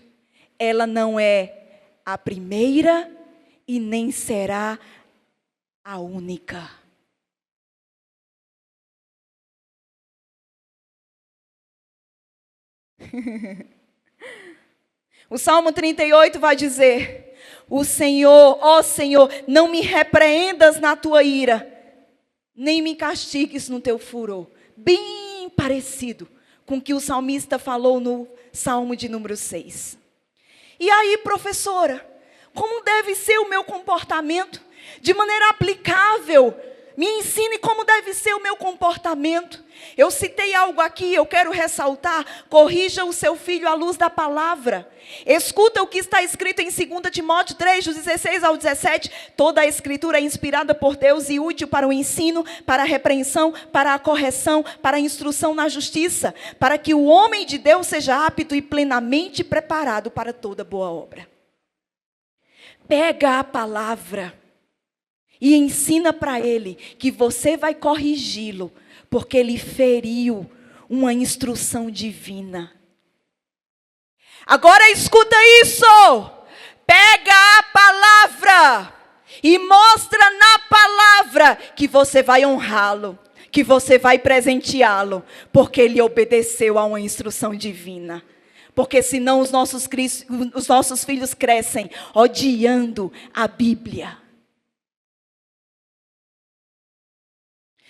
ela não é a primeira e nem será a única. O Salmo 38 vai dizer: o Senhor, ó Senhor, não me repreendas na tua ira, nem me castigues no teu furor. Bem parecido com o que o salmista falou no Salmo de número 6. E aí, professora, como deve ser o meu comportamento de maneira aplicável, Me ensine como deve ser o meu comportamento. Eu citei algo aqui, eu quero ressaltar. Corrija o seu filho à luz da palavra. Escuta o que está escrito em 2 Timóteo 3, do 16 ao 17. Toda a escritura é inspirada por Deus e útil para o ensino, para a repreensão, para a correção, para a instrução na justiça, para que o homem de Deus seja apto e plenamente preparado para toda boa obra. Pega a palavra e ensina para ele que você vai corrigi-lo, porque ele feriu uma instrução divina. Agora escuta isso. Pega a palavra e mostra na palavra que você vai honrá-lo, que você vai presenteá-lo, porque ele obedeceu a uma instrução divina. Porque senão os nossos filhos crescem odiando a Bíblia.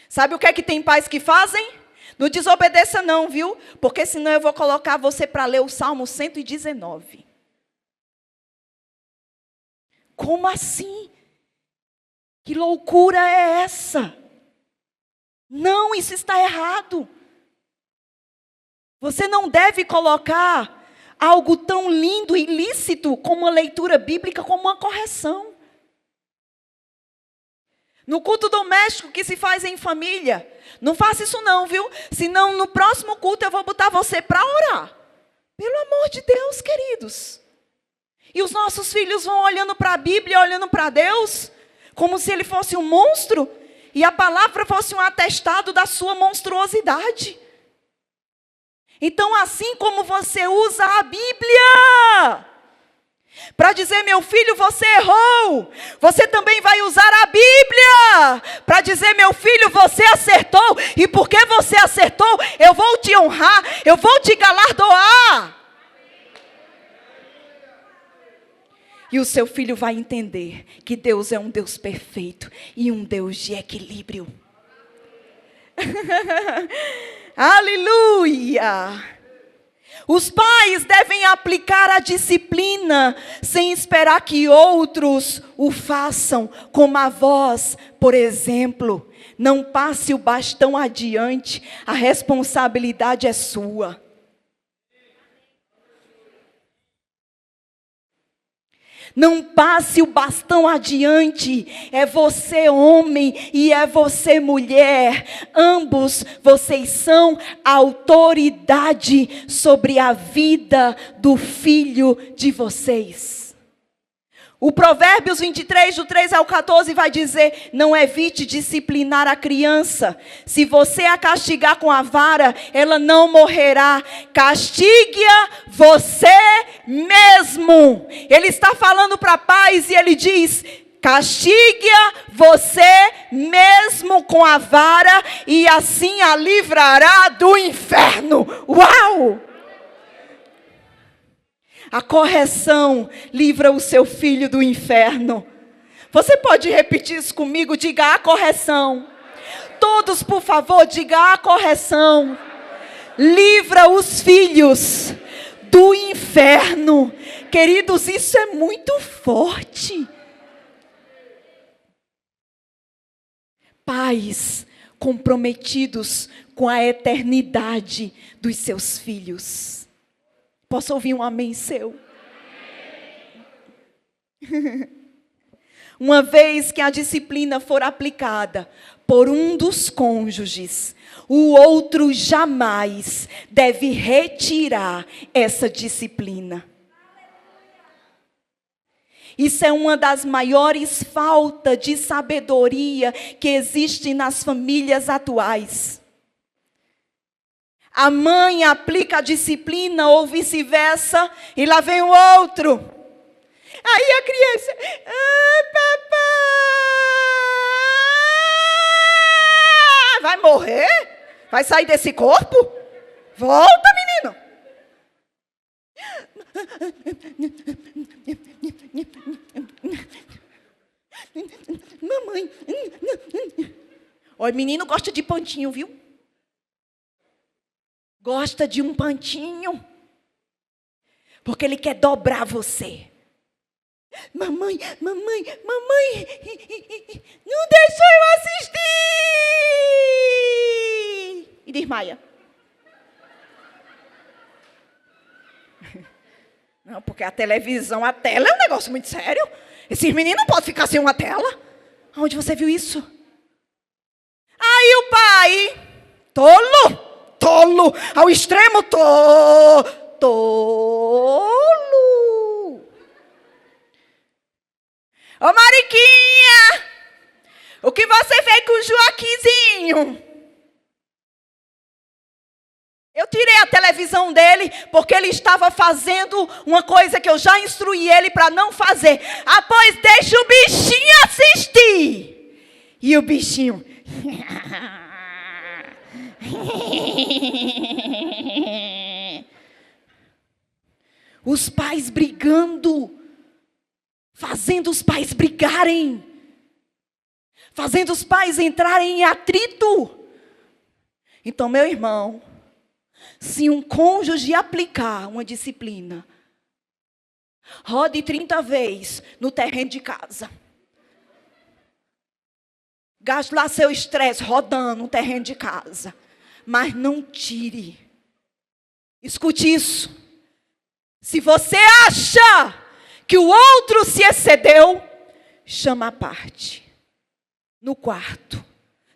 Sabe o que é que tem pais que fazem? Não desobedeça não, viu? Porque senão eu vou colocar você para ler o Salmo 119. Como assim? Que loucura é essa? Não, isso está errado. Você não deve colocar algo tão lindo e lícito como uma leitura bíblica, como uma correção. No culto doméstico que se faz em família, não faça isso não, viu? Senão no próximo culto eu vou botar você para orar. Pelo amor de Deus, queridos. E os nossos filhos vão olhando para a Bíblia, olhando para Deus, como se ele fosse um monstro, e a palavra fosse um atestado da sua monstruosidade. Então, assim como você usa a Bíblia para dizer, meu filho, você errou, você também vai usar a Bíblia para dizer, meu filho, você acertou, e porque você acertou, eu vou te honrar, eu vou te galardoar. E o seu filho vai entender que Deus é um Deus perfeito e um Deus de equilíbrio. Aleluia! Os pais devem aplicar a disciplina sem esperar que outros o façam, como avós, por exemplo. Não passe o bastão adiante, a responsabilidade é sua. Não passe o bastão adiante, é você homem e é você mulher, ambos vocês são autoridade sobre a vida do filho de vocês. O Provérbios 23, do 3 ao 14 vai dizer, não evite disciplinar a criança, se você a castigar com a vara, ela não morrerá, castigue-a você mesmo. Ele está falando para pais e ele diz, castigue-a você mesmo com a vara e assim a livrará do inferno. Uau! A correção livra o seu filho do inferno. Você pode repetir isso comigo? Diga a correção. Todos, por favor, diga a correção. Livra os filhos do inferno. Queridos, isso é muito forte. Pais comprometidos com a eternidade dos seus filhos. Posso ouvir um amém seu? Uma vez que a disciplina for aplicada por um dos cônjuges, o outro jamais deve retirar essa disciplina. Isso é uma das maiores faltas de sabedoria que existe nas famílias atuais. A mãe aplica a disciplina ou vice-versa, e lá vem o outro. Aí a criança, papai, vai morrer? Vai sair desse corpo? Volta, menino. Mamãe. Olha, menino gosta de pantinho, viu? Gosta de um pantinho. Porque ele quer dobrar você. Mamãe, não deixa eu assistir. Maia? Não, porque a televisão, a tela é um negócio muito sério. Esses meninos não podem ficar sem uma tela. Onde você viu isso? Aí o pai, tolo, ao extremo tolo. Ô Mariquinha, o que você fez com o Joaquizinho? Eu tirei a televisão dele porque ele estava fazendo uma coisa que eu já instruí ele para não fazer. Ah, pois deixa o bichinho assistir. E o bichinho... Os pais brigando. Fazendo os pais brigarem. Fazendo os pais entrarem em atrito. Então, meu irmão... Se um cônjuge aplicar uma disciplina, rode 30 vezes no terreno de casa. Gaste lá seu estresse rodando no terreno de casa. Mas não tire. Escute isso. Se você acha que o outro se excedeu, chama a parte. No quarto.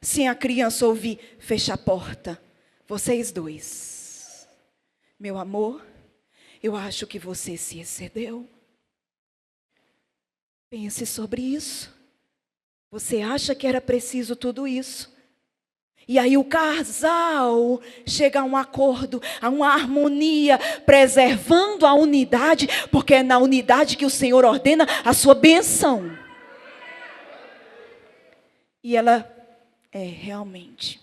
Se a criança ouvir, fecha a porta. Vocês dois. Meu amor, eu acho que você se excedeu. Pense sobre isso. Você acha que era preciso tudo isso? E aí o casal chega a um acordo, a uma harmonia, preservando a unidade, porque é na unidade que o Senhor ordena a sua bênção. E ela realmente.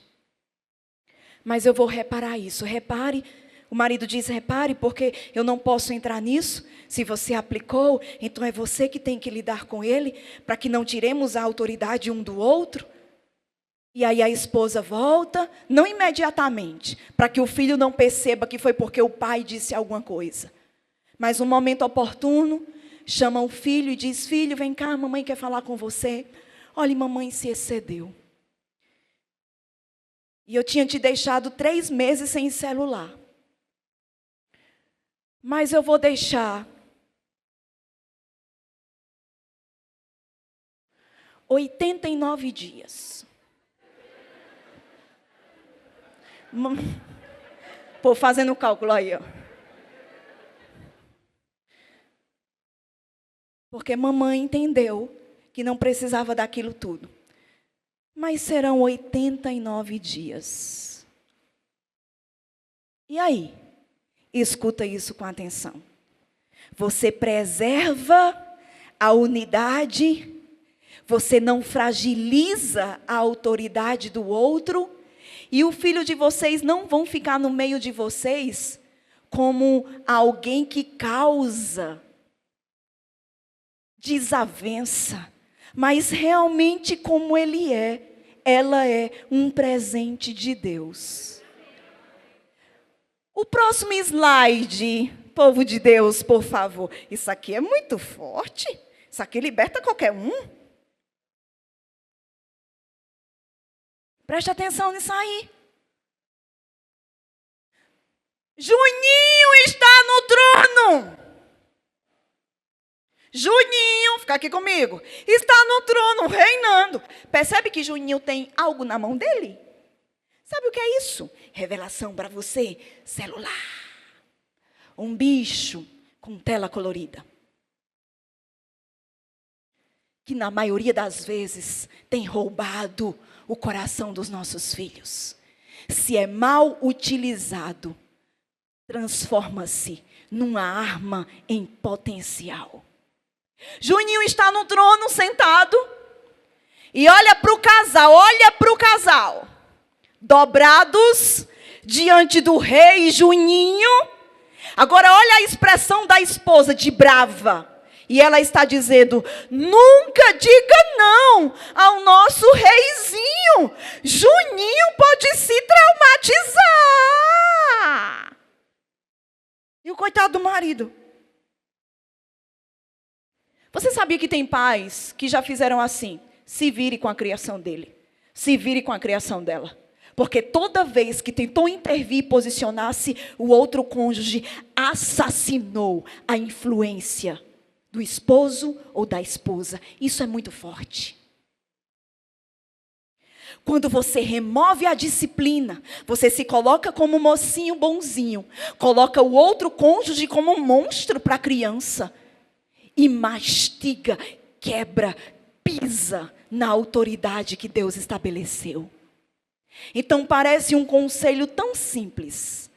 Mas eu vou reparar isso. Repare. O marido diz, repare, porque eu não posso entrar nisso. Se você aplicou, então é você que tem que lidar com ele, para que não tiremos a autoridade um do outro. E aí a esposa volta, não imediatamente, para que o filho não perceba que foi porque o pai disse alguma coisa. Mas no momento oportuno, chama o filho e diz, filho, vem cá, mamãe quer falar com você. Olha, mamãe se excedeu. E eu tinha te deixado 3 meses sem celular. Mas eu vou deixar 89 dias. Pô, fazendo o cálculo aí, ó. Porque mamãe entendeu que não precisava daquilo tudo. Mas serão 89 dias. E aí? Escuta isso com atenção. Você preserva a unidade, você não fragiliza a autoridade do outro, e o filho de vocês não vão ficar no meio de vocês como alguém que causa desavença, mas realmente como ela é um presente de Deus. O próximo slide, povo de Deus, por favor. Isso aqui é muito forte. Isso aqui liberta qualquer um. Preste atenção nisso aí. Juninho está no trono. Juninho, fica aqui comigo, está no trono, reinando. Percebe que Juninho tem algo na mão dele? Sabe o que é isso? Revelação para você, celular. Um bicho com tela colorida. Que na maioria das vezes tem roubado o coração dos nossos filhos. Se é mal utilizado, transforma-se numa arma em potencial. Juninho está no trono sentado e olha para o casal, dobrados diante do rei Juninho. Agora olha a expressão da esposa de brava. E ela está dizendo, nunca diga não ao nosso reizinho. Juninho pode se traumatizar. E o coitado do marido. Você sabia que tem pais que já fizeram assim? Se vire com a criação dele. Se vire com a criação dela. Porque toda vez que tentou intervir e posicionar-se, o outro cônjuge assassinou a influência do esposo ou da esposa. Isso é muito forte. Quando você remove a disciplina, você se coloca como mocinho bonzinho, coloca o outro cônjuge como um monstro para a criança e mastiga, quebra, pisa na autoridade que Deus estabeleceu. Então parece um conselho tão simples,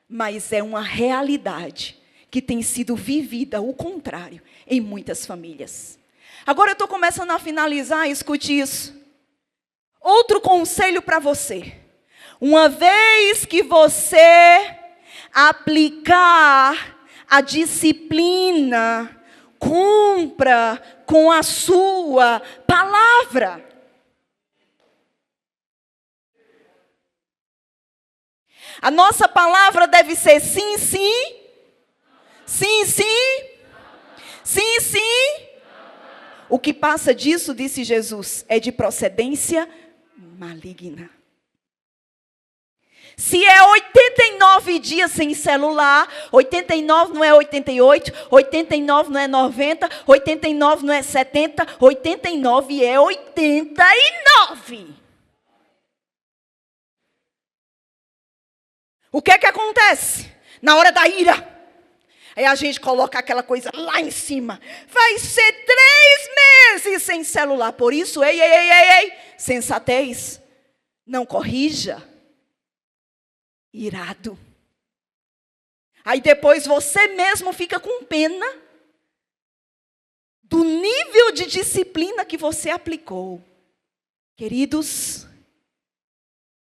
mas é uma realidade que tem sido vivida, o contrário, em muitas famílias. Agora eu estou começando a finalizar, escute isso. Outro conselho para você. Uma vez que você aplicar a disciplina, cumpra com a sua palavra. A nossa palavra deve ser sim, sim. Sim, sim. Sim, sim. O que passa disso, disse Jesus, é de procedência maligna. Se é 89 dias sem celular, 89 não é 88, 89 não é 90, 89 não é 70, 89 é 89. O que é que acontece? Na hora da ira, aí a gente coloca aquela coisa lá em cima. Vai ser 3 meses sem celular. Por isso, ei, sensatez, não corrija. Irado. Aí depois você mesmo fica com pena do nível de disciplina que você aplicou. Queridos,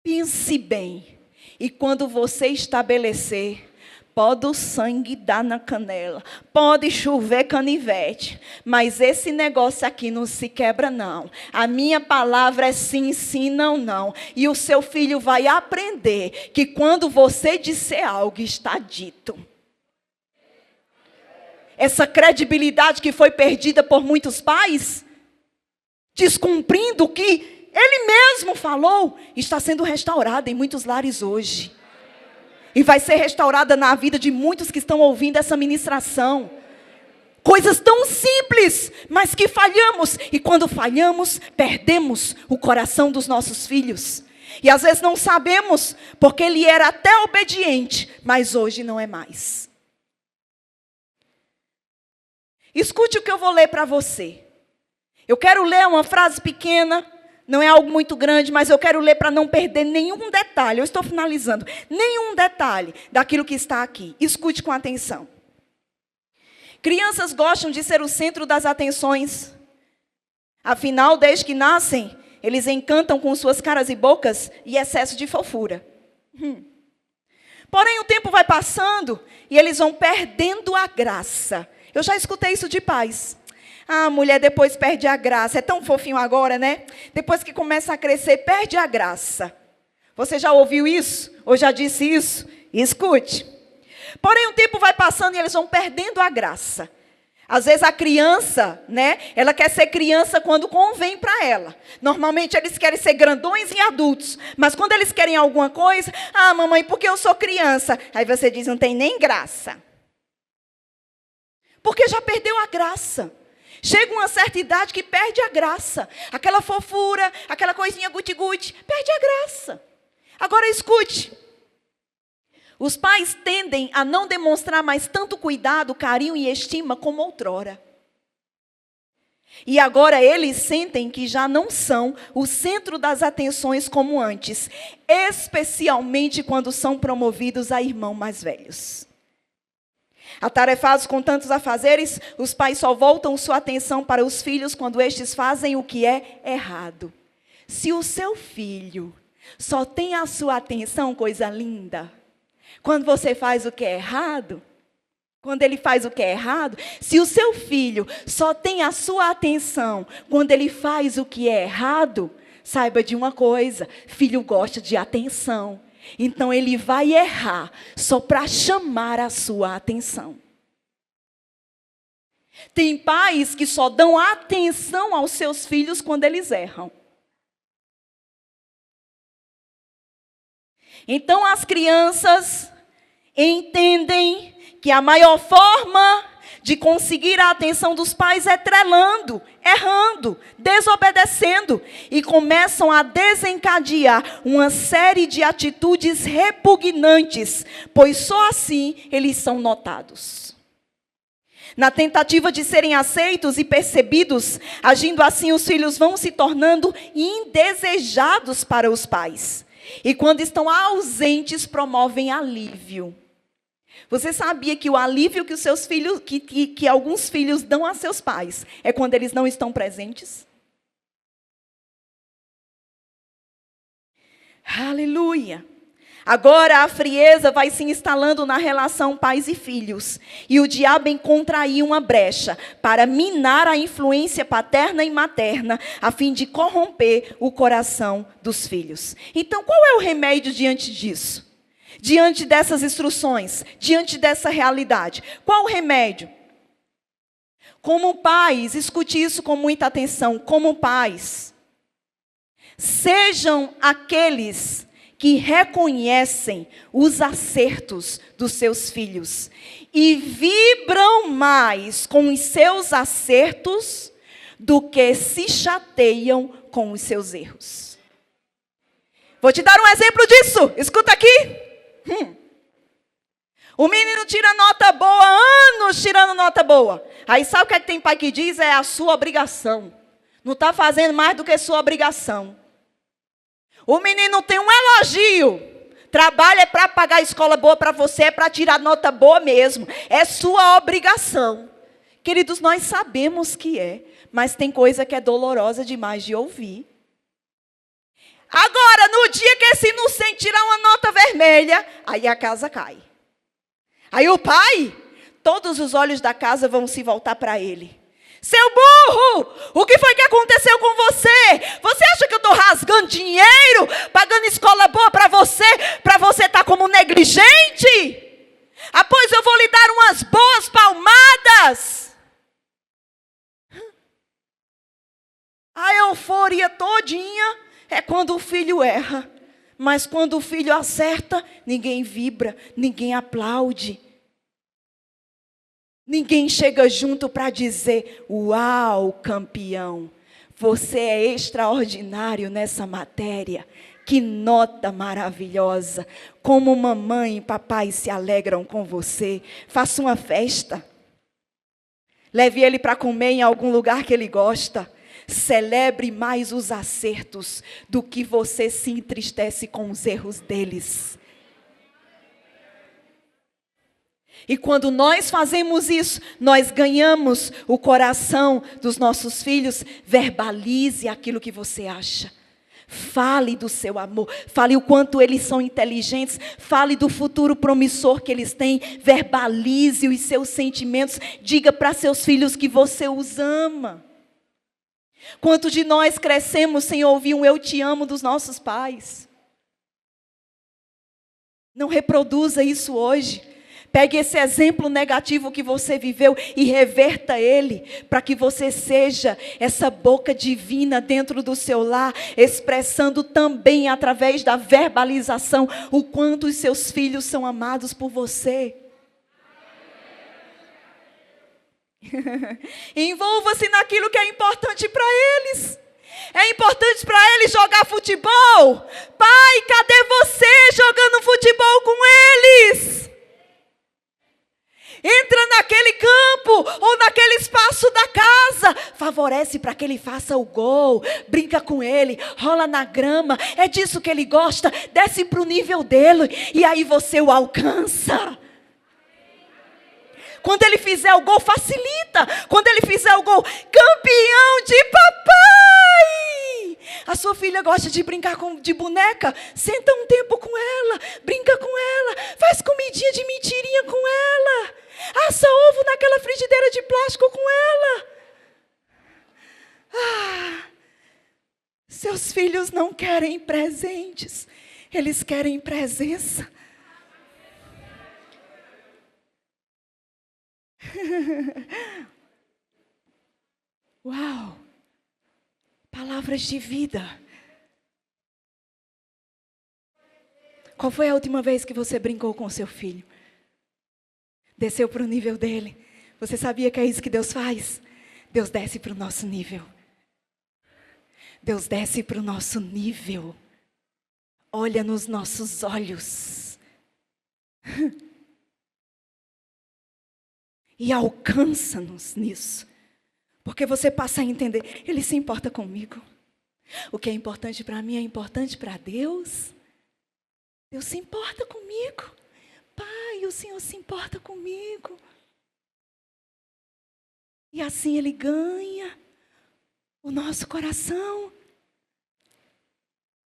pense bem. E quando você estabelecer, pode o sangue dar na canela, pode chover canivete, mas esse negócio aqui não se quebra não. A minha palavra é sim, sim, não, não. E o seu filho vai aprender que quando você disser algo, está dito. Essa credibilidade que foi perdida por muitos pais, descumprindo o que ele mesmo falou, está sendo restaurada em muitos lares hoje. E vai ser restaurada na vida de muitos que estão ouvindo essa ministração. Coisas tão simples, mas que falhamos. E quando falhamos, perdemos o coração dos nossos filhos. E às vezes não sabemos, porque ele era até obediente, mas hoje não é mais. Escute o que eu vou ler para você. Eu quero ler uma frase pequena. Não é algo muito grande, mas eu quero ler para não perder nenhum detalhe. Eu estou finalizando. Nenhum detalhe daquilo que está aqui. Escute com atenção. Crianças gostam de ser o centro das atenções. Afinal, desde que nascem, eles encantam com suas caras e bocas e excesso de fofura. Porém, o tempo vai passando e eles vão perdendo a graça. Eu já escutei isso de pais. Ah, mulher depois perde a graça. É tão fofinho agora, né? Depois que começa a crescer, perde a graça. Você já ouviu isso? Ou já disse isso? Escute. Porém, o tempo vai passando e eles vão perdendo a graça. Às vezes a criança, né? Ela quer ser criança quando convém para ela. Normalmente eles querem ser grandões e adultos. Mas quando eles querem alguma coisa, ah, mamãe, porque eu sou criança. Aí você diz, não tem nem graça. Porque já perdeu a graça. Chega uma certa idade que perde a graça. Aquela fofura, aquela coisinha guti-guti, perde a graça. Agora escute. Os pais tendem a não demonstrar mais tanto cuidado, carinho e estima como outrora. E agora eles sentem que já não são o centro das atenções como antes. Especialmente quando são promovidos a irmãos mais velhos. Atarefados com tantos afazeres, os pais só voltam sua atenção para os filhos quando estes fazem o que é errado. Se o seu filho só tem a sua atenção, coisa linda, quando você faz o que é errado, quando ele faz o que é errado, se o seu filho só tem a sua atenção quando ele faz o que é errado, saiba de uma coisa, filho gosta de atenção. Então ele vai errar só para chamar a sua atenção. Tem pais que só dão atenção aos seus filhos quando eles erram. Então as crianças entendem que a maior forma de conseguir a atenção dos pais é trelando, errando, desobedecendo, e começam a desencadear uma série de atitudes repugnantes, pois só assim eles são notados. Na tentativa de serem aceitos e percebidos, agindo assim, os filhos vão se tornando indesejados para os pais. E quando estão ausentes, promovem alívio. Você sabia que o alívio que os seus filhos, que alguns filhos dão a seus pais, é quando eles não estão presentes? Aleluia! Agora a frieza vai se instalando na relação pais e filhos. E o diabo encontra aí uma brecha para minar a influência paterna e materna, a fim de corromper o coração dos filhos. Então, qual é o remédio diante disso? Diante dessas instruções, diante dessa realidade? Qual o remédio? Como pais, escute isso com muita atenção, como pais, sejam aqueles que reconhecem os acertos dos seus filhos e vibram mais com os seus acertos do que se chateiam com os seus erros. Vou te dar um exemplo disso, escuta aqui. O menino tira nota boa, anos tirando nota boa. Aí sabe o que é que tem pai que diz? É a sua obrigação. Não está fazendo mais do que sua obrigação. O menino tem um elogio. Trabalho é para pagar a escola boa para você, é para tirar nota boa mesmo. É sua obrigação. Queridos, nós sabemos que é, mas tem coisa que é dolorosa demais de ouvir. Agora, no dia que esse inocente tirar uma nota vermelha, aí a casa cai. Aí o pai, todos os olhos da casa vão se voltar para ele. Seu burro, o que foi que aconteceu com você? Você acha que eu estou rasgando dinheiro, pagando escola boa para você estar como negligente? Pois eu vou lhe dar umas boas palmadas. A euforia todinha é quando o filho erra. Mas quando o filho acerta, ninguém vibra, ninguém aplaude. Ninguém chega junto para dizer, uau, campeão, você é extraordinário nessa matéria. Que nota maravilhosa. Como mamãe e papai se alegram com você. Faça uma festa. Leve ele para comer em algum lugar que ele gosta. Celebre mais os acertos do que você se entristece com os erros deles. E quando nós fazemos isso, nós ganhamos o coração dos nossos filhos. Verbalize aquilo que você acha. Fale do seu amor. Fale o quanto eles são inteligentes. Fale do futuro promissor que eles têm. Verbalize os seus sentimentos. Diga para seus filhos que você os ama. Quanto de nós crescemos sem ouvir um eu te amo dos nossos pais? Não reproduza isso hoje. Pegue esse exemplo negativo que você viveu e reverta ele, para que você seja essa boca divina dentro do seu lar, expressando também através da verbalização o quanto os seus filhos são amados por você. Envolva-se naquilo que é importante para eles. É importante para eles jogar futebol. Pai, cadê você jogando futebol com eles? Entra naquele campo ou naquele espaço da casa. Favorece para que ele faça o gol. Brinca com ele, rola na grama. É disso que ele gosta. Desce para o nível dele e aí você o alcança. Quando ele fizer o gol, facilita. Quando ele fizer o gol, campeão de papai. A sua filha gosta de brincar de boneca. Senta um tempo com ela. Brinca com ela. Faz comidinha de mentirinha com ela. Assa ovo naquela frigideira de plástico com ela. Seus filhos não querem presentes. Eles querem presença. Uau! Palavras de vida. Qual foi a última vez que você brincou com o seu filho? Desceu para o nível dele. Você sabia que é isso que Deus faz? Deus desce para o nosso nível. Deus desce para o nosso nível. Olha nos nossos olhos. E alcança-nos nisso. Porque você passa a entender, Ele se importa comigo. O que é importante para mim é importante para Deus. Deus se importa comigo. Pai, o Senhor se importa comigo. E assim Ele ganha o nosso coração.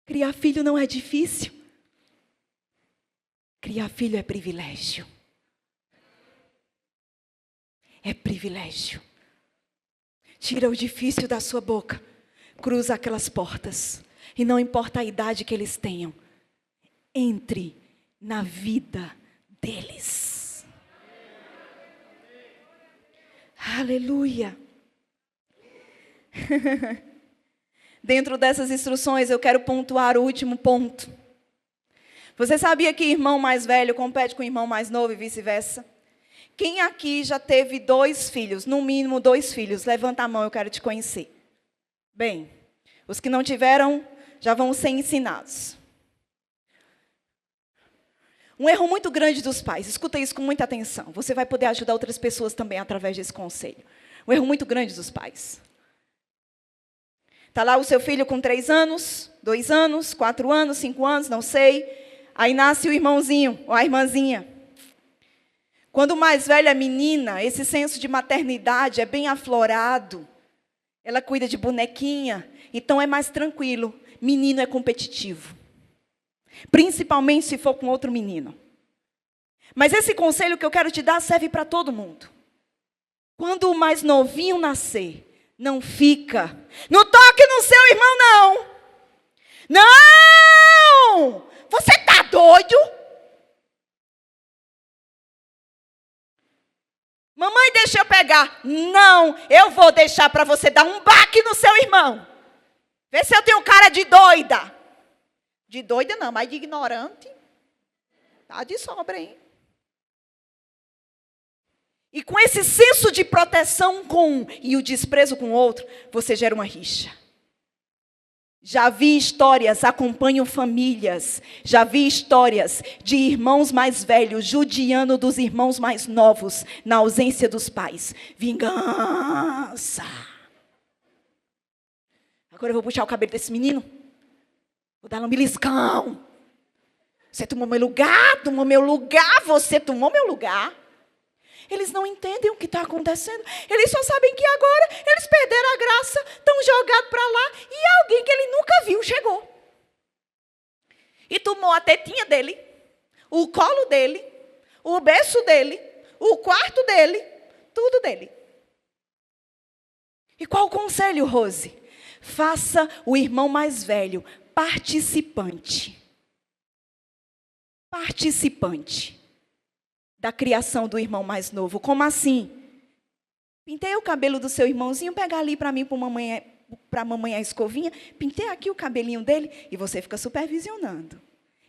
Criar filho não é difícil. Criar filho é privilégio. É privilégio. Tira o difícil da sua boca. Cruza aquelas portas. E não importa a idade que eles tenham. Entre na vida deles. Aleluia. Dentro dessas instruções eu quero pontuar o último ponto. Você sabia que irmão mais velho compete com irmão mais novo e vice-versa? Quem aqui já teve 2 filhos, no mínimo 2 filhos? Levanta a mão, eu quero te conhecer. Bem, os que não tiveram já vão ser ensinados. Um erro muito grande dos pais, escuta isso com muita atenção. Você vai poder ajudar outras pessoas também através desse conselho. Um erro muito grande dos pais. Está lá o seu filho com 3 anos, 2 anos, 4 anos, 5 anos, não sei. Aí nasce o irmãozinho ou a irmãzinha. Quando o mais velho é menina, esse senso de maternidade é bem aflorado. Ela cuida de bonequinha, então é mais tranquilo. Menino é competitivo. Principalmente se for com outro menino. Mas esse conselho que eu quero te dar serve para todo mundo. Quando o mais novinho nascer, não fica. Não toque no seu irmão, não. Não! Você está doido? Mamãe, deixa eu pegar. Não, eu vou deixar para você dar um baque no seu irmão. Vê se eu tenho cara de doida. De doida não, mas de ignorante. Tá de sobra, hein? E com esse senso de proteção com um e o desprezo com o outro, você gera uma rixa. Já vi histórias, acompanho famílias, já vi histórias de irmãos mais velhos judiando dos irmãos mais novos na ausência dos pais. Vingança. Agora eu vou puxar o cabelo desse menino. Vou dar um beliscão. Você tomou meu lugar, você tomou meu lugar. Eles não entendem o que está acontecendo. Eles só sabem que agora eles perderam a graça, estão jogados para lá e alguém que ele nunca viu chegou. E tomou a tetinha dele, o colo dele, o berço dele, o quarto dele, tudo dele. E qual o conselho, Rose? Faça o irmão mais velho participante. Participante da criação do irmão mais novo. Como assim? Pintei o cabelo do seu irmãozinho, pega ali para mim, para a mamãe a escovinha, pintei aqui o cabelinho dele e você fica supervisionando.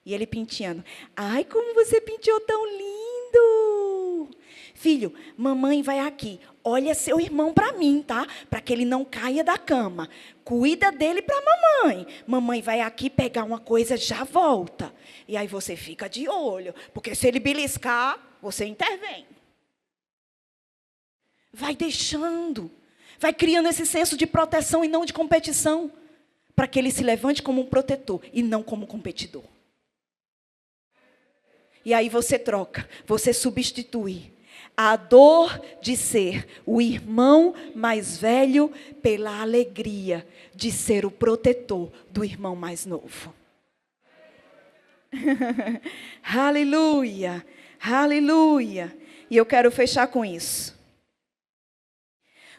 E ele penteando. Ai, como você penteou tão lindo! Filho, mamãe vai aqui. Olha seu irmão para mim, tá? Para que ele não caia da cama. Cuida dele para mamãe. Mamãe vai aqui pegar uma coisa, já volta. E aí você fica de olho. Porque se ele beliscar, você intervém. Vai deixando. Vai criando esse senso de proteção e não de competição. Para que ele se levante como um protetor e não como competidor. E aí você troca, você substitui a dor de ser o irmão mais velho pela alegria de ser o protetor do irmão mais novo. Aleluia, aleluia. E eu quero fechar com isso.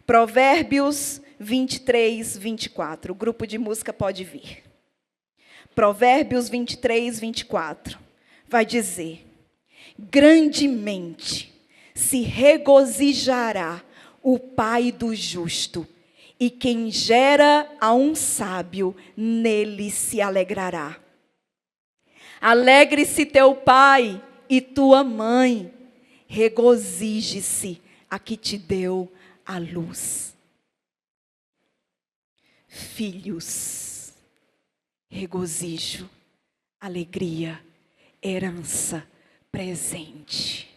Provérbios 23, 24. O grupo de música pode vir. Provérbios 23, 24. Vai dizer: grandemente se regozijará o pai do justo, e quem gera a um sábio, nele se alegrará. Alegre-se teu pai e tua mãe. Regozije-se a que te deu a luz. Filhos, regozijo, alegria, herança, presente.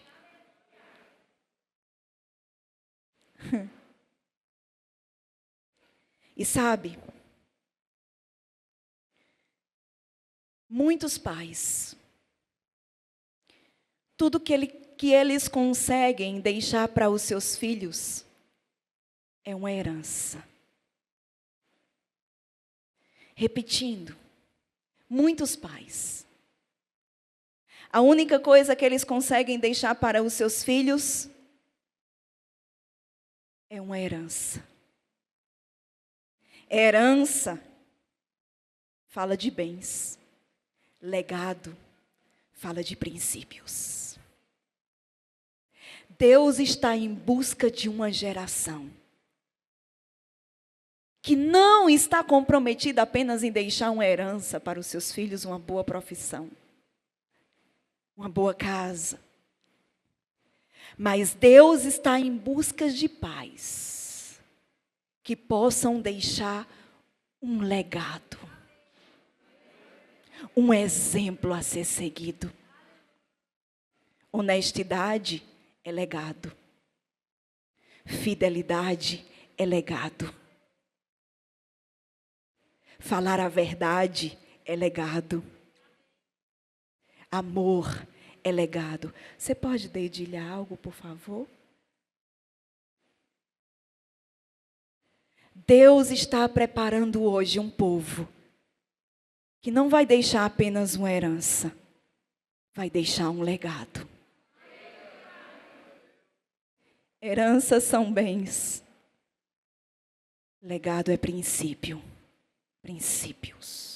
E sabe, muitos pais, tudo que eles conseguem deixar para os seus filhos é uma herança. Repetindo, muitos pais, a única coisa que eles conseguem deixar para os seus filhos é uma herança. Herança fala de bens. Legado fala de princípios. Deus está em busca de uma geração que não está comprometida apenas em deixar uma herança para os seus filhos, uma boa profissão, uma boa casa. Mas Deus está em busca de pais que possam deixar um legado, um exemplo a ser seguido. Honestidade é legado. Fidelidade é legado. Falar a verdade é legado. Amor é legado. Você pode dedilhar algo, por favor? Deus está preparando hoje um povo que não vai deixar apenas uma herança, vai deixar um legado. Heranças são bens. Legado é princípio. Princípios.